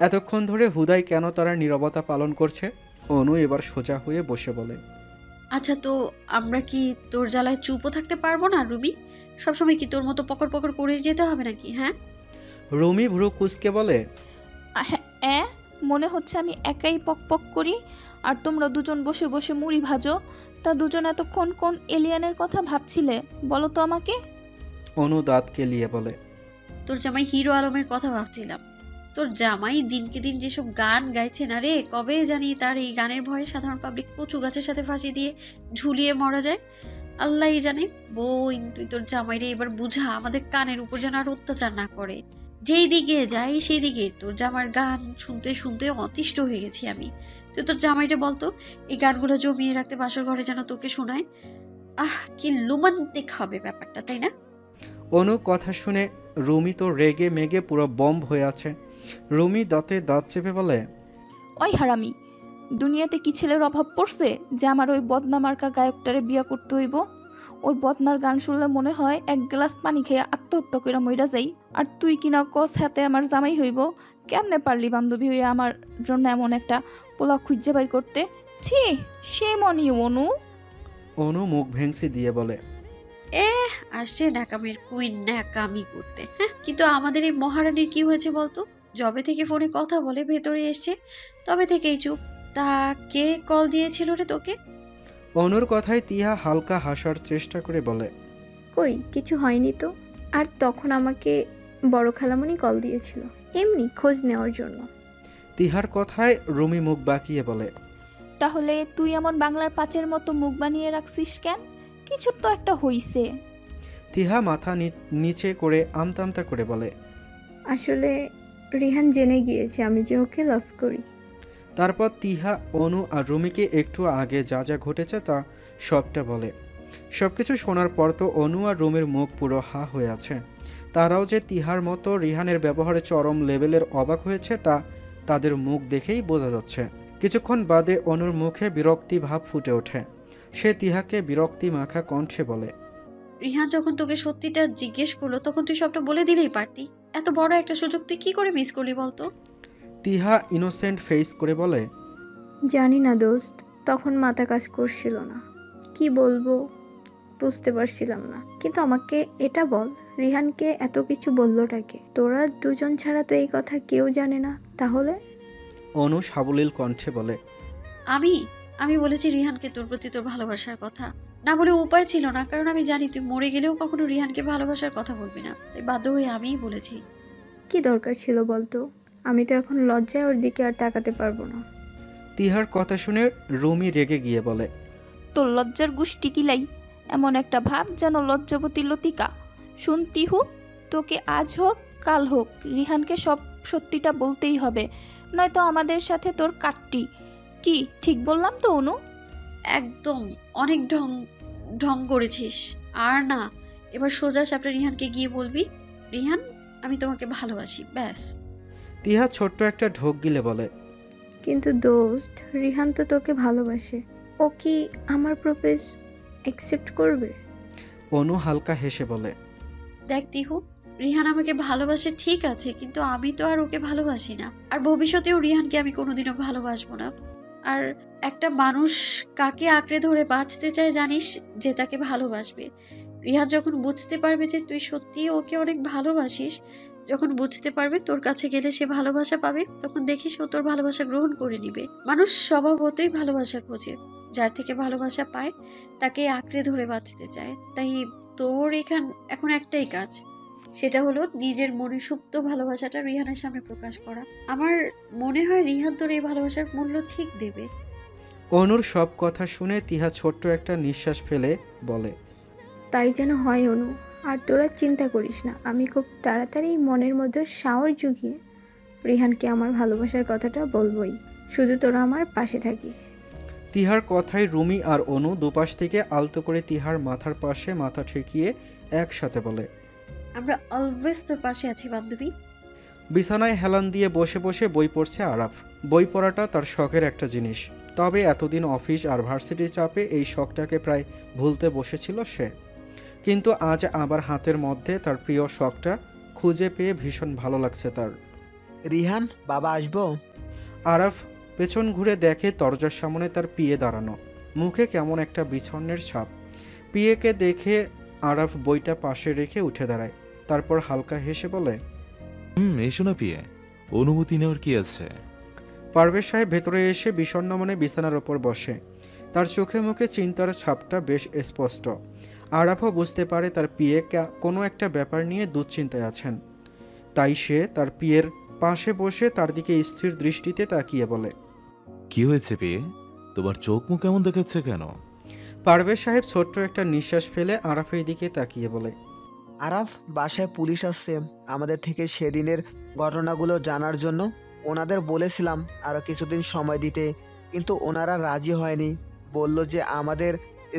এতক্ষণ ধরে হুদাই কেন তারা নীরবতা পালন করছে? অনু এবার সোজা হয়ে বসে বলে, আচ্ছা, তো আমরা কি তোর জ্বালায় চুপও থাকতে পারবো না রুবি? সবসময় কি তোর মতো পকর পকর করে যেতে হবে নাকি? হ্যাঁ। রুমি ভ্রু কুঁচকে বলে, হ্যাঁ, মনে হচ্ছে আমি একাই পক পক করি আর তোমরা দুজন বসে বসে মুড়ি ভাজো। তা দুজন এতক্ষণ কোন এলিয়ানের কথা ভাবছিলে বলো তো আমাকে? অনু দাঁত কেলিয়ে বলে, তোর জামাই হিরো আলমের কথা ভাবছিলাম। তোর জামাই দিনকে দিন যেসব গান গাইছে না রে, কবে জানি তার এই গানের ভয়ে সাধারণ পাবলিক কচু গাছের সাথে ফাঁসি দিয়ে ঝুলিয়ে মরা যায়। আল্লাহই জানে। বোন, তুই তোর জামাইরে এবার বুঝা, আমাদের কানের উপর যেন আর অত্যাচার না করে। যেই দিকে যাই সেই দিকে তোর জামার গান শুনতে শুনতে অতিষ্ঠ হয়ে গেছি আমি। তুই তোর জামাইরে বলতো এই গানগুলো জমিয়ে রাখতে বাসর ঘরে যেন তোকে শোনায়। কি রোমান্টিক হবে ব্যাপারটা, তাই না? অনু কথা শুনে রুমি তো রেগে মেগে পুরো বম্ব হয়ে আছে। রুমি দাঁতে দাঁত চেপে বলে, ওই হারামি, দুনিয়াতে কি ছেলের অভাব পড়ছে যে আমার ওই বদনামার্কা গায়কটারে বিয়া করতে হইব? ওই বদনার গান শুনলে মনে হয় 1 গ্লাস পানি খেয়ে আত্মহত্যা করে মইরা যাই। আর তুই কিনা কস হাতে আমার জামাই হইব? কেমনে পারলি বান্ধবী হয়ে আমার জন্য এমন একটা পোলা খুঁজে বাইর করতে? ছি, সে মনি অনু। অনু মুখ ভেঙসি দিয়ে বলে, আসছে ন্যাকামের কুইন ন্যাকামি করতে। হ্যাঁ, কিন্তু আমাদের এই মহারানীর কি হয়েছে বলতো? যবে থেকে ফোনে কথা বলে ভেতরে এসছে তবে থেকেই চুপ। তা কে কল দিয়েছিল রে তোকে? অনুর কথায় তিহা হালকা হাসার চেষ্টা করে বলে, কই কিছু হয়নি তো। আর তখন আমাকে বড় খালামণি কল দিয়েছিল এমনি খোঁজ নেওয়ার জন্য। তিহার কথায় রুমি মুখ বাঁকিয়ে বলে, তাহলে তুই এমন বাংলার পাঁচের মতো মুখ বানিয়ে রাখছিস কেন? কিছু তো একটা হইছে। তিহা মাথা নিচে করে আমতা আমতা করে বলে, আসলে রিহান জেনে গিয়েছে আমি যে ওকে লাভ করি। তারপর তিহা অনু আর রুমিকে একটু আগে যা যা ঘটেছে তা সবটা বলে। সবকিছু শোনার পর তো অনু আর রুমির মুখ পুরো হা হয়ে আছে। তারাও যে তিহার মতো রিহানের ব্যবহারে চরম লেভেলের অবাক হয়েছে তা তাদের মুখ দেখেই বোঝা যাচ্ছে। কিছুক্ষণ বাদে অনুর মুখে বিরক্তি ভাব ফুটে ওঠে। সে তিহাকে বিরক্তি মাখা কণ্ঠে বলে, রিহান যখন তোকে সত্যিটা জিজ্ঞেস করলো তখন তুই সবটা বলে দিলেই পারতি। এত বড় একটা সুযোগ তুই কি করে মিস করলি বলতো? তিহা ইনোসেন্ট ফেস করে বলে, জানি না দোস্ত, তখন মাথা কাজ করছিল না, কি বলবো বুঝতে পারছিলাম না। কিন্তু আমাকে এটা বল, রিহানকে এত কিছু বললোটাকে? তোরা দুজন ছাড়া তো এই কথা কেউ জানে না। তাহলে? অনু সাবলীল কণ্ঠে বলে, আমি বলেছি রিহানকে তোর প্রতি তোর ভালোবাসার কথা। না বলে উপায় ছিল না, কারণ আমি জানি তুই মরে গেলেও কখনো রিহানকে ভালোবাসার কথা বলবি না, তাই বাধ্য হয়ে আমিই বলেছি। কি দরকার ছিল বলতো? আমি তো এখন লজ্জায় ওর দিকে আর তাকাতে পারবো না। তিহার কথা শুনে রুমি রেগে গিয়ে বলে, তোর লজ্জার গুষ্টি কিলাই, এমন একটা ভাব যেন লজ্জাবতী লতিকা। শুন তিহু, তোকে আজ হোক কাল হোক রিহানকে সব সত্যিটা বলতেই হবে, নয়তো আমাদের সাথে তোর কাটটি। কি ঠিক বললাম তো অনু? একদম, অনেক ঢং করেছিস। আর না, এবার সোজা সাপটা রিহানকে গিয়ে বলবি, রিহান আমি তোমাকে ভালোবাসি, ব্যাস। তিহা ছোট্ট একটা ঢোক গিলে বলে, কিন্তু দোস্ত, রিহান তো তোকে ভালোবাসে, ও কি আমার প্রপোজ অ্যাকসেপ্ট করবে? অনু হালকা হেসে বলে, দেখ তিহু, রিহান আমাকে ভালোবাসে ঠিক আছে, কিন্তু আমি তো আর ওকে ভালোবাসি না, আর ভবিষ্যতেও রিহানকে আমি কোনোদিনও ভালোবাসবো না। আর একটা মানুষ কাকে আঁকড়ে ধরে বাঁচতে চায় জানিস? যে তাকে ভালোবাসবে। রিহান যখন বুঝতে পারবে যে তুই সত্যিই ওকে অনেক ভালোবাসিস, যখন বুঝতে পারবে তোর কাছে গেলে সে ভালোবাসা পাবে, তখন দেখিস ও তোর ভালোবাসা গ্রহণ করে নিবে। মানুষ স্বভাবতই ভালোবাসা খোঁজে, যার থেকে ভালোবাসা পায় তাকে আঁকড়ে ধরে বাঁচতে চায়। তাই তোর এখন একটাই কাজ, সেটা হলো নিজের মনে সুপ্ত ভালোবাসাটা রিহানের সামনে প্রকাশ করা। আমার মনে হয় রিহান তোর এই ভালোবাসার মূল্য ঠিক দেবে। অনুর সব কথা শুনে তিহা ছোট্ট একটা নিঃশ্বাস ফেলে বলে, তাই যেন হয় অনু। আর তোরা চিন্তা করিস না, আমি খুব তাড়াতাড়ি মনের মধ্যে সাহস জুগিয়ে রিহানকে আমার ভালোবাসার কথাটা বলবোই, শুধু তোরা আমার পাশে থাকিস। তিহার কথায় রুমি আর অনু দুপাশ থেকে আলতো করে তিহার মাথার পাশে মাথা ঠেকিয়ে একসাথে বলে, আমরা অলওয়েজ তোর পাশে আছি বান্ধবী। বিছানায় হেলান দিয়ে বসে বসে বই পড়ছে আরাফ। বই পড়াটা তার শখের একটা জিনিস, তবে এতদিন অফিস আর ভার্সিটির চাপে এই শখটাকে প্রায় ভুলতে বসেছিল সে। কিন্তু আজ আবার হাতের মধ্যে তার প্রিয় শখটা খুঁজে পেয়ে ভীষণ ভালো লাগছে তার। রিহান, বাবা আসবো? আরাফ পেছন ঘুরে দেখে দরজার সামনে তার পিয়ে দাঁড়ানো, মুখে কেমন একটা বিছন্নের ছাপ। পিয়েকে দেখে আরাফ বইটা পাশে রেখে উঠে দাঁড়ায়, তারপর হালকা হেসে বলে, এসো না পিয়ে, অনুমতি নেওয়ার কি আছে? পারভেজ সাহেব ভেতরে এসে বিষণ্ণ মনে বিছানার ওপর বসে। তার চোখে মুখে চিন্তার ছাপটা বেশ স্পষ্ট। আরাফও বুঝতে পারে তার পিয়ে কোনো একটা ব্যাপার নিয়ে দুশ্চিন্তায় আছেন। তাই সে তার পিয়ের পাশে বসে তার দিকে স্থির দৃষ্টিতে তাকিয়ে বলে, কি হয়েছে পিয়ে, তোমার চোখ মুখ কেমন দেখাচ্ছে কেন? পারভেজ সাহেব ছোট্ট একটা নিঃশ্বাস ফেলে আরাফের দিকে তাকিয়ে বলে, আরাফ, বাসায় পুলিশ আসছে আমাদের থেকে সেদিনের ঘটনাগুলো জানার জন্য। ওনাদের বলেছিলাম আরও কিছুদিন সময় দিতে, কিন্তু ওনারা রাজি হয়নি। বলল যে আমাদের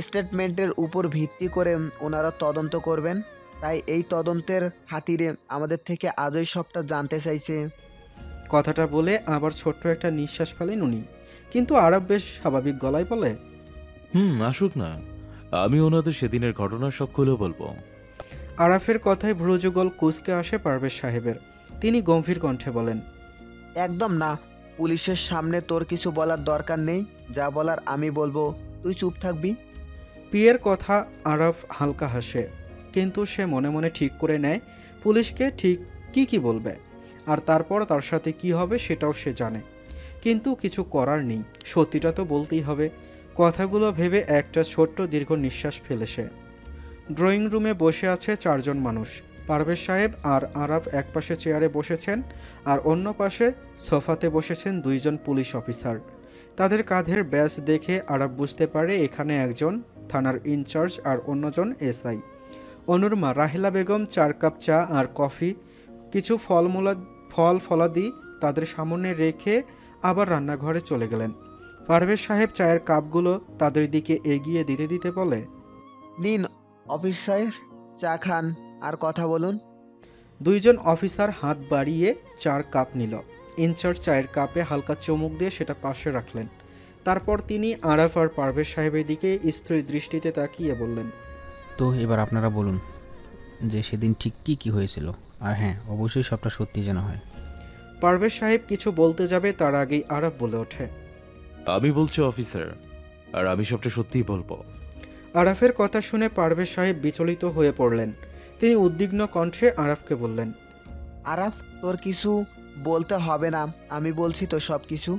স্টেটমেন্টের উপর ভিত্তি করে ওনারা তদন্ত করবেন, তাই এই তদন্তের খাতিরে আমাদের থেকে আজই সবটা জানতে চাইছে। কথাটা বলে আবার ছোট্ট একটা নিঃশ্বাস ফেলেন উনি, কিন্তু আরাফ বেশ স্বাভাবিক গলায় বলে, আসুক না, আমি ওনাদের সেদিনের ঘটনা সব খুলে বলবো। আরাফের কথায় ভ্রুযুগল কুঁচকে আসে পারভেজ সাহেবের। তিনি গম্ভীর কণ্ঠে বলেন, একদম না, পুলিশের সামনে তোর কিছু বলার দরকার নেই, যা বলার আমি বলবো, তুই চুপ থাকবি। পিয়ের কথা আরাফ হালকা হাসে, কিন্তু সে মনে মনে ঠিক করে নেয় পুলিশকে ঠিক কি বলবে, আর তারপর তার সাথে কি হবে সেটাও সে জানে। কিন্তু কিছু করার নেই, সত্যিটা তো বলতেই হবে। কথাগুলো ভেবে একটা ছোট্ট দীর্ঘ নিঃশ্বাস ফেলে সে। ড্রয়িং রুমে বসে আছে 4 জন মানুষ। পারভেজ সাহেব আর আরাফ একপাশে চেয়ারে বসেছেন, আর অন্য পাশে সোফাতে বসেছেন 2 জন পুলিশ অফিসার। তাদের কাঁধের ব্যাজ দেখে আরাফ বুঝতে পারে এখানে একজন থানার ইনচার্জ আর অন্যজন এসআই। অনুর মা রাহেলা বেগম 4 কাপ চা আর কফি, কিছু ফলাদি তাদের সামনে রেখে আবার রান্নাঘরে চলে গেলেন। পারভেজ সাহেব চায়ের কাপগুলো তাদের দিকে এগিয়ে দিতে দিতে বলে, নিন অফিসার, চা খান আর কথা বলুন। 2 জন অফিসার হাত বাড়িয়ে 4 কাপ নিল। ইনচার্জ চায়ের কাপে হালকা চুমুক দিয়ে সেটা পাশে রাখলেন। তারপর তিনি আরাফ আর পারভেজ সাহেবের দিকে স্থির দৃষ্টিতে তাকিয়ে বললেন, তো এবার আপনারা বলুন যে সেদিন ঠিক কী হয়েছিল, আর হ্যাঁ, অবশ্যই সবটা সত্যি যেন হয়। পারভেজ সাহেব কিছু বলতে যাবে তার আগেই আরাফ বলে ওঠে, আমি বলছি অফিসার, আর আমি সবটা সত্যিই বলবো। আরাফের কথা শুনে পারভেজ সাহেব বিচলিত হয়ে পড়লেন। তিনি উদ্বিগ্ন কণ্ঠে আরাফকে বললেন, আরাফ, তোর কিছু বলতে হবে না, আমি বলছি তো সব কিছু।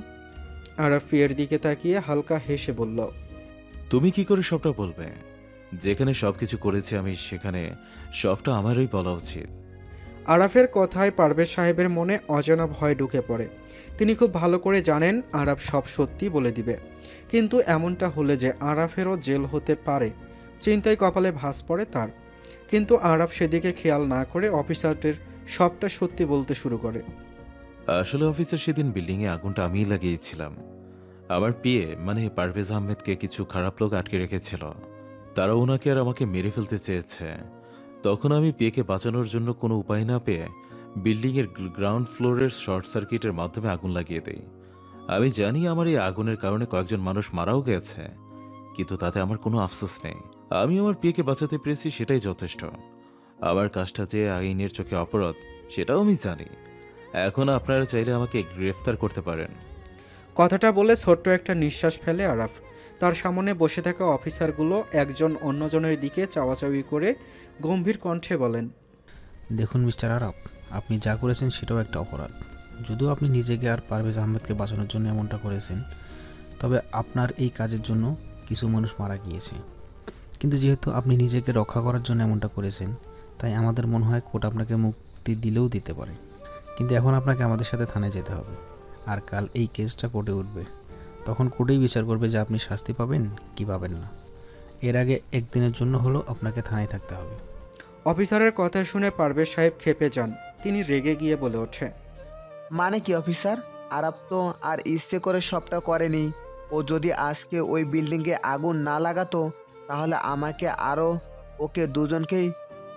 আরাফ এর দিকে তাকিয়ে হালকা হেসে বলল, তুমি কি করে সবটা বলবে? যেখানে সবকিছু করেছি আমি, সেখানে সবটা আমারই বলা উচিত। আরাফের কথায় পারভেজ সাহেবের মনে অজানা ভয় ঢুকে পড়ে। তিনি খুব ভালো করে জানেন আরাফ সব সত্যি বলে দিবে, কিন্তু এমনটা হলে যে আরাফেরও জেল হতে পারে, চিন্তায় কপালে ভাঁজ পড়ে তার। কিন্তু আরাফ সেদিকে খেয়াল না করে অফিসারদের সবটা সত্যি বলতে শুরু করে। আসলে অফিসার, সেদিন বিল্ডিংয়ে আগুনটা আমিই লাগিয়েছিলাম। আমার পিএ মানে পারভেজ আহমেদকে কিছু খারাপ লোক আটকে রেখেছিল। তারা ওনাকে আর আমাকে মেরে ফেলতে চেয়েছে। তখন আমি পিএকে বাঁচানোর জন্য কোনো উপায় না পেয়ে বিল্ডিংয়ের গ্রাউন্ড ফ্লোরের শর্ট সার্কিটের মাধ্যমে আগুন লাগিয়ে দেই। আমি জানি আমার এই আগুনের কারণে কয়েকজন মানুষ মারাও গেছে, কিন্তু তাতে আমার কোনো আফসোস নেই। আমি আমার পিএকে বাঁচাতে পেরেছি, সেটাই যথেষ্ট। আমার কাজটা যে আইনের চোখে অপরাধ, সেটাও আমি জানি। এখন আপনারা চাইলে আমাকে গ্রেফতার করতে পারেন। কথাটা বলে ছোট্ট একটা নিঃশ্বাস ফেলে আরাফ। তার সামনে বসে থাকা অফিসারগুলো একজন অন্যজনের দিকে চাওয়াচাওয়ি করে গম্ভীর কণ্ঠে বলেন, দেখুন মিস্টার আরাফ, আপনি যা করেছেন সেটাও একটা অপরাধ। যদিও আপনি নিজেকে আর পারভেজ আহমেদকে বাঁচানোর জন্য এমনটা করেছেন, তবে আপনার এই কাজের জন্য কিছু মানুষ মারা গিয়েছে। কিন্তু যেহেতু আপনি নিজেকে রক্ষা করার জন্য এমনটা করেছেন, তাই আমাদের মনে হয় কোর্ট আপনাকে মুক্তি দিলেও দিতে পারে। কিন্তু এখন আপনাকে আমাদের সাথে থানায় যেতে হবে, আর কাল এই কেসটা কোর্টে উঠবে। তখন কোর্টেই বিচার করবে যে আপনি শাস্তি পাবেন কি পাবেন না। এর আগে একদিনের জন্য হলেও আপনাকে থানায় থাকতে হবে। অফিসারের কথা শুনে পারভেজ সাহেব ক্ষেপে যান। তিনি রেগে গিয়ে বলে ওঠে, মানে কি অফিসার? আরাফ তো আর ইচ্ছে করে সবটা করেনি। ও যদি আজকে ওই বিল্ডিংয়ে আগুন না লাগাতো, তাহলে আমাকে আরও ওকে দুজনকেই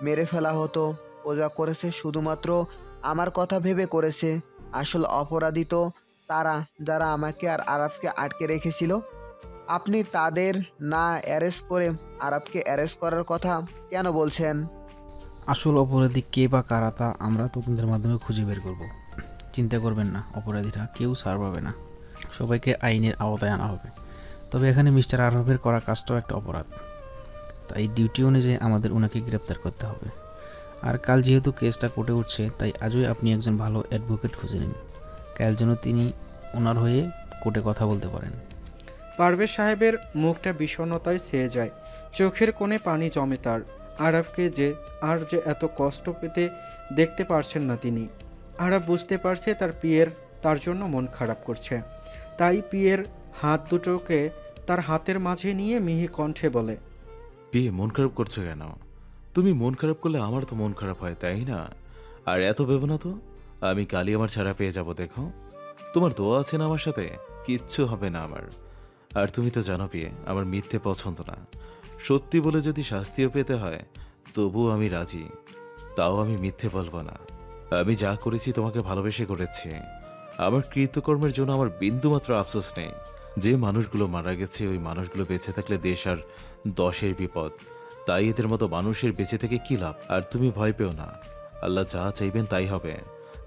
মেরে ফেলা হতো। ও যা করেছে শুধুমাত্র আমার কথা ভেবে করেছে। আসল অপরাধী তো তারা, যারা আমাকে আর আরাফকে আটকে রেখেছিল। আপনি তাদের না অ্যারেস্ট করে আরাফকে অ্যারেস্ট করার কথা কেন বলছেন? আসল অপরাধী কে বা কারা তা আমরা তদন্তের মাধ্যমে খুঁজে বের করব। চিন্তা করবেন না, অপরাধীরা কেউ ছাড় পাবে না, সবাইকে আইনের আওতায় আনা হবে। তবে এখানে মিস্টার আরবের করা কাজটাও একটা অপরাধ, তাই ডিউটি অনুযায়ী আমাদের ওনাকে গ্রেপ্তার করতে হবে। আর কাল যেহেতু কেসটা কোর্টে উঠছে, তাই আজই আপনি একজন ভালো অ্যাডভোকেট খুঁজে নিন, কাল যেন তিনি ওনার হয়ে কোর্টে কথা বলতে পারেন। পারভেজ সাহেবের মুখটা বিষণ্ণতায় ছেয়ে যায়, চোখের কোণে পানি জমে তার। আরাফকে যে এত কষ্ট পেতে দেখতে পারছেন না তিনি। আরাফ বুঝতে পারছে তার পিয়ের তার জন্য মন খারাপ করছে, তাই পিয়ের হাত দুটোকে তার হাতের মাঝে নিয়ে মিহি কণ্ঠে বলে, পিয়ে, মন খারাপ করছো কেন? তুমি মন খারাপ করলে আমার তো মন খারাপ হয়, তাই না? আর এত ভেবো না তো, আমি কালই আমার ছাড়া পেয়ে যাব। দেখো, তোমার দোয়া আছে না আমার সাথে, কিচ্ছু হবে না আমার। আর তুমি তো জানো পিয়ে, আমার মিথ্যে পছন্দ না। সত্যি বলে যদি শাস্তিও পেতে হয়, তবুও আমি রাজি। তাও আমি মিথ্যে বলবো না। আমি যা করেছি তোমাকে ভালোবেসে করেছি। আমার কৃতকর্মের জন্য আমার বিন্দুমাত্র আফসোস নেই। যে মানুষগুলো মারা গেছে, ওই মানুষগুলো বেঁচে থাকলে দেশ আর 10-এর বিপদ। তাই এদের মতো মানুষের বেঁচে থেকে কি লাভ? আর তুমি ভয় পেও না, আল্লাহ যা চাইবেন তাই হবে।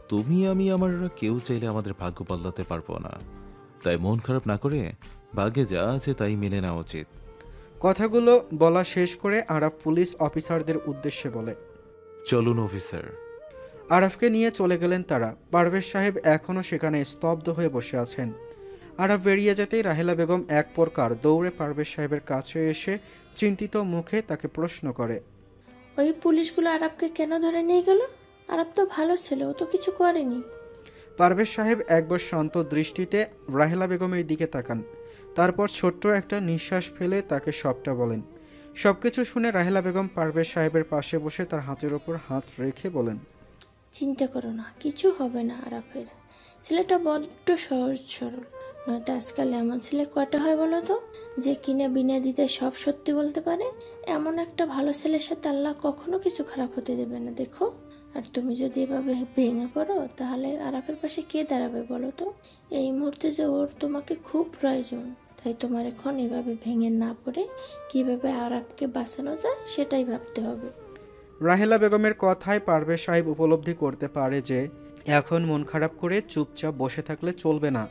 তুমি আমি আমার কেউ চাইলে আমাদের ভাগ্য বদলাতে পারবো না। তাই মন খারাপ না করে ভাগ্যে যা আছে তাই মেনে নেওয়া উচিত। কথাগুলো বলা শেষ করে আরাফ পুলিশ অফিসারদের উদ্দেশ্যে বলে, চলুন অফিসার। আরাফকে নিয়ে চলে গেলেন তারা। পারভেজ সাহেব এখনও সেখানে স্তব্ধ হয়ে বসে আছেন। আরাফ বেরিয়ে যেতেই রাহেলা বেগম এক প্রকার দৌড়ে পারভেজ সাহেবের কাছে এসে চিন্তিত মুখে তাকে প্রশ্ন করে, ওই পুলিশগুলো আরবকে কেন ধরে নিয়ে গেল? আরব তো ভালো ছিল, ও তো কিছু করেনি। পারভেজ সাহেব একবার শান্ত দৃষ্টিতে রাহেলা বেগমের দিকে তাকান, তারপর ছোট্ট একটা নিঃশ্বাস ফেলে তাকে সবটা বলেন। সবকিছু শুনে রাহেলা বেগম পারভেজ সাহেবের পাশে বসে তার হাতের ওপর হাত রেখে বলেন, চিন্তা করো না, কিছু হবে না আরাফের। ছেলেটা বড্ড সহজ সরল, নয়তো আজকাল এমন ছেলে কয়টা হয় বলো তো, যে কিনে বিনা দিতে সব সত্যি বলতে পারে। এমন একটা ভালো ছেলের সাথে আল্লাহ কখনো কিছু খারাপ হতে দেবে না, দেখো। আর তুমি যদি এভাবে ভেঙে পড়ো, তাহলে আরাফের পাশে কে দাঁড়াবে বলো তো? এই মুহূর্তে যে ওর তোমাকে খুব প্রয়োজন, তাই তোমার এখন এভাবে ভেঙে না পড়ে কিভাবে আরাফকে বাঁচানো যায় সেটাই ভাবতে হবে। রাহেলা বেগমের কথায় পারভেজ সাহেব উপলব্ধি করতে পারে যে এখন মন খারাপ করে চুপচাপ বসে থাকলে চলবে না,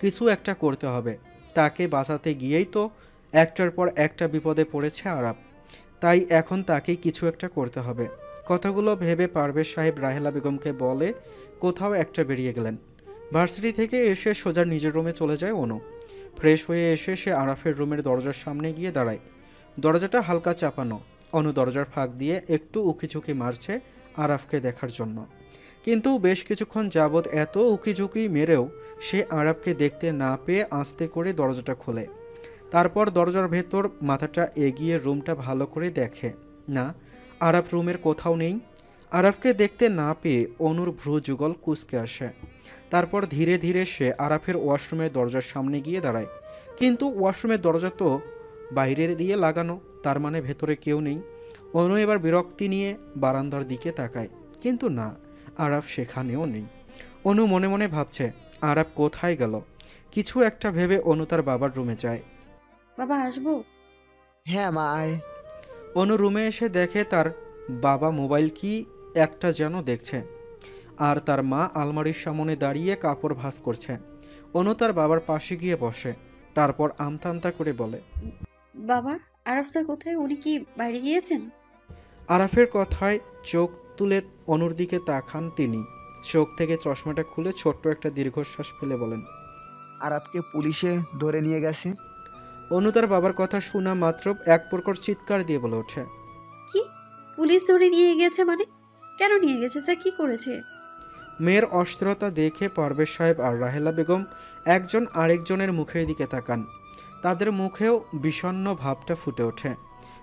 কিছু একটা করতে হবে। তাকে বাঁচাতে গিয়েই তো একটার পর একটা বিপদে পড়েছে আরাপ, তাই এখন তাকেই কিছু একটা করতে হবে। কথাগুলো ভেবে পারভেজ সাহেব রাহেলা বেগমকে বলে কোথাও একটা বেরিয়ে গেলেন। ভার্সিটি থেকে এসে সোজা নিজের রুমে চলে যায় অনু। ফ্রেশ হয়ে এসে সে আরাফের রুমের দরজার সামনে গিয়ে দাঁড়ায়। দরজাটা হালকা চাপানো। অনু দরজার ফাঁক দিয়ে একটু উকিঝুঁকি মারছে আরাফকে দেখার জন্য, কিন্তু বেশ কিছুক্ষণ যাবৎ এত উকিঝুঁকি মেরেও সে আরাফকে দেখতে না পেয়ে আস্তে করে দরজাটা খোলে। তারপর দরজার ভেতর মাথাটা এগিয়ে রুমটা ভালো করে দেখে, না, আরাফ রুমের কোথাও নেই। আরাফকে দেখতে না পেয়ে অনুর ভ্রু যুগল কুঁচকে আসে। তারপর ধীরে ধীরে সে আরাফের ওয়াশরুমের দরজার সামনে গিয়ে দাঁড়ায়, কিন্তু ওয়াশরুমের দরজা তো বাইরের দিয়ে লাগানো, তার মানে ভেতরে কেউ নেই। অনু এবার বিরক্তি নিয়ে বারান্দার দিকে তাকায়, কিন্তু না, আরাফ সেখানেও নেই। অনু মনে মনে ভাবছে আরাফ কোথায় গেল। কিছু একটা ভেবে অনু তার বাবার রুমে যায়। বাবা আসবো? হ্যাঁ মা, আয়। অনু রুমে এসে দেখে তার বাবা মোবাইল কি একটা যেন দেখছে, আর তার মা আলমারির সামনে দাঁড়িয়ে কাপড় ভাঁজ করছে। অনু তার বাবার পাশে গিয়ে বসে, তারপর আমতা আমতা করে বলে, বাবা, আরব স্যার কোথায়? উনি কি বাইরে গিয়েছেন? আরাফের কথায় চোখ তুলে অনুর দিকে তাকান তিনি। চোখ থেকে চশমাটা খুলে ছোট্ট একটা দীর্ঘশ্বাস ফেলে বলেন, আরাফকে পুলিশে ধরে নিয়ে গেছে। অনু তার বাবার কথা শোনা মাত্র এক প্রকার চিৎকার দিয়ে বলে ওঠে, কি? পুলিশ ধরে নিয়ে গেছে মানে? কেন নিয়ে গেছে স্যার? কি করেছে? মেয়ের অস্থিরতা দেখে পারভেজ সাহেব আর রাহেলা বেগম একজন আরেকজনের মুখের দিকে তাকান। তাদের মুখেও বিষণ্ণ ভাবটা ফুটে ওঠে।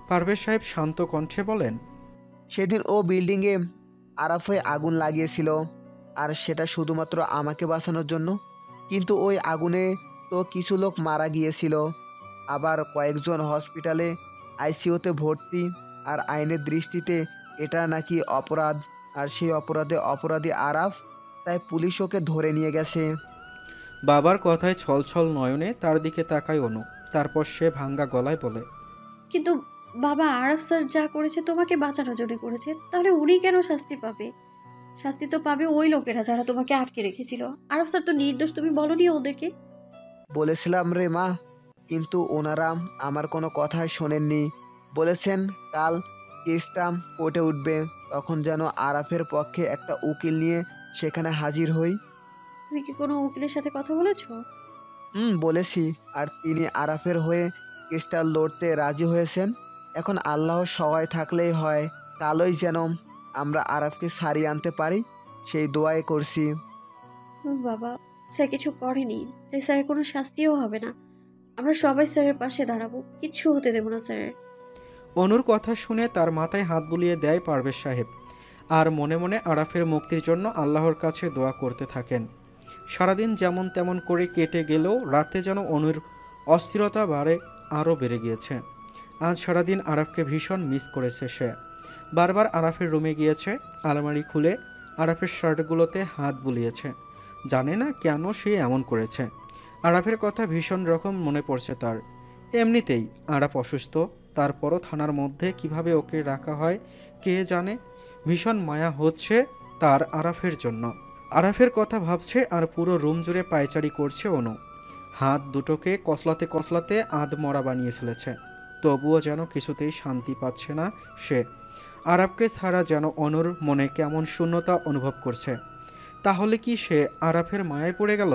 পারভেজ সাহেব শান্ত কণ্ঠে বলেন, সেদিন ও বিল্ডিংয়ে আরাফে আগুন লাগিয়েছিল, আর সেটা শুধুমাত্র আমাকে বাঁচানোর জন্য। কিন্তু ওই আগুনে তো কিছু লোক মারা গিয়েছিল, আবার কয়েকজন হসপিটালে আইসিইউতে ভর্তি। আর আইনের দৃষ্টিতে এটা নাকি অপরাধ, আর সেই অপরাধে অপরাধী আরাফ, তাই পুলিশ ওকে ধরে নিয়ে গেছে। বাবার কথায় ছলছল নয়নে তার দিকে তাকায় অনু। তারপর সে ভাঙ্গা গলায় বলে, কিন্তু বাবা, আরব স্যার যা করেছে তোমাকে বাঁচানোর জন্য করেছে, তাহলে উনি কেন শাস্তি পাবে? শাস্তি তো পাবে ওই লোকেরা যারা তোমাকে আটকে রেখেছিল। আরব স্যার তো নির্দোষ, তুমি বলনি ওদেরকে? বলেছিলাম রে মা, কিন্তু ওনারা আমার কোনো কথাই শোনেননি। বলেছেন কাল কেসটা কোর্টে উঠবে, তখন যেন আরাফের পক্ষে একটা উকিল নিয়ে সেখানে হাজির হই। তুমি কি কোনো উকিলের সাথে কথা বলেছো? বলেছি, আর তিনি আরাফের হয়ে কেসটা লড়তে রাজি হয়েছেন। এখন আল্লাহর সহায় থাকলেই হয়, কালই যেন আমরা আরাফকে সারিয়ে আনতে পারি, সেই দোয়াই করছি। বাবা, স্যার কিছু করেনি, তাই স্যারের কোনো শাস্তিও হবে না। আমরা সবাই স্যারের পাশে দাঁড়াবো, কিচ্ছু হতে দেবো না স্যারের। অনুর কথা শুনে তার মাথায় হাত বুলিয়ে দেয় পারভেজ সাহেব, আর মনে মনে আরাফের মুক্তির জন্য আল্লাহর কাছে দোয়া করতে থাকেন। সারাদিন যেমন তেমন করে কেটে গেলেও রাতে যেন অনুর অস্থিরতা আরও বেড়ে গিয়েছে। আজ সারাদিন আরাফকে ভীষণ মিস করেছে সে। বারবার আরাফের রুমে গিয়েছে, আলমারি খুলে আরাফের শার্টগুলোতে হাত বুলিয়েছে। জানে না কেন সে এমন করেছে। আরাফের কথা ভীষণ রকম মনে পড়ছে তার। এমনিতেই আরাফ অসুস্থ, তারপরও থানার মধ্যে কিভাবে ওকে রাখা হয় কে জানে। ভীষণ মায়া হচ্ছে তার আরাফের জন্য। আরাফের কথা ভাবছে আর পুরো রুম জুড়ে পায়চারি করছে অনু। হাত দুটোকে কসলাতে কসলাতে আধমরা বানিয়ে ফেলেছে, তবুও যেন কিছুতেই শান্তি পাচ্ছে না সে। আরাফকে ছাড়া যেন অনুর মনে কেমন শূন্যতা অনুভব করছে। তাহলে কি সে আরাফের মায়ায় পড়ে গেল?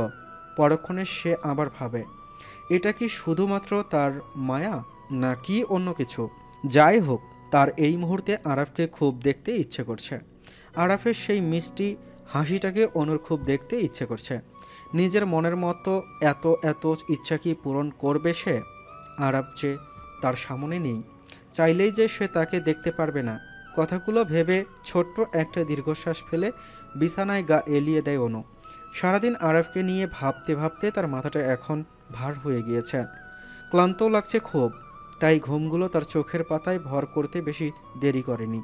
পরক্ষণে সে আবার ভাবে, এটা কি শুধুমাত্র তার মায়া নাকি অন্য কিছু? যাই হোক, তার এই মুহূর্তে আরাফকে খুব দেখতে ইচ্ছে করছে। আরাফের সেই মিষ্টি হাসিটাকে অনুর খুব দেখতে ইচ্ছে করছে। নিজের মনের মতো এত এত ইচ্ছা কি পূরণ করবে সে? আরাফ যে তার সামনে নেই, চাইলেই যে সে তাকে দেখতে পারবে না। কথাগুলো ভেবে ছোট্ট একটা দীর্ঘশ্বাস ফেলে বিছানায় গা এলিয়ে দেয় অনু। সারাদিন আরাফকে নিয়ে ভাবতে ভাবতে তার মাথাটা এখন ভার হয়ে গিয়েছে, ক্লান্তও লাগছে খুব। তাই ঘুমগুলো তার চোখের পাতায় ভর করতে বেশি দেরি করেনি।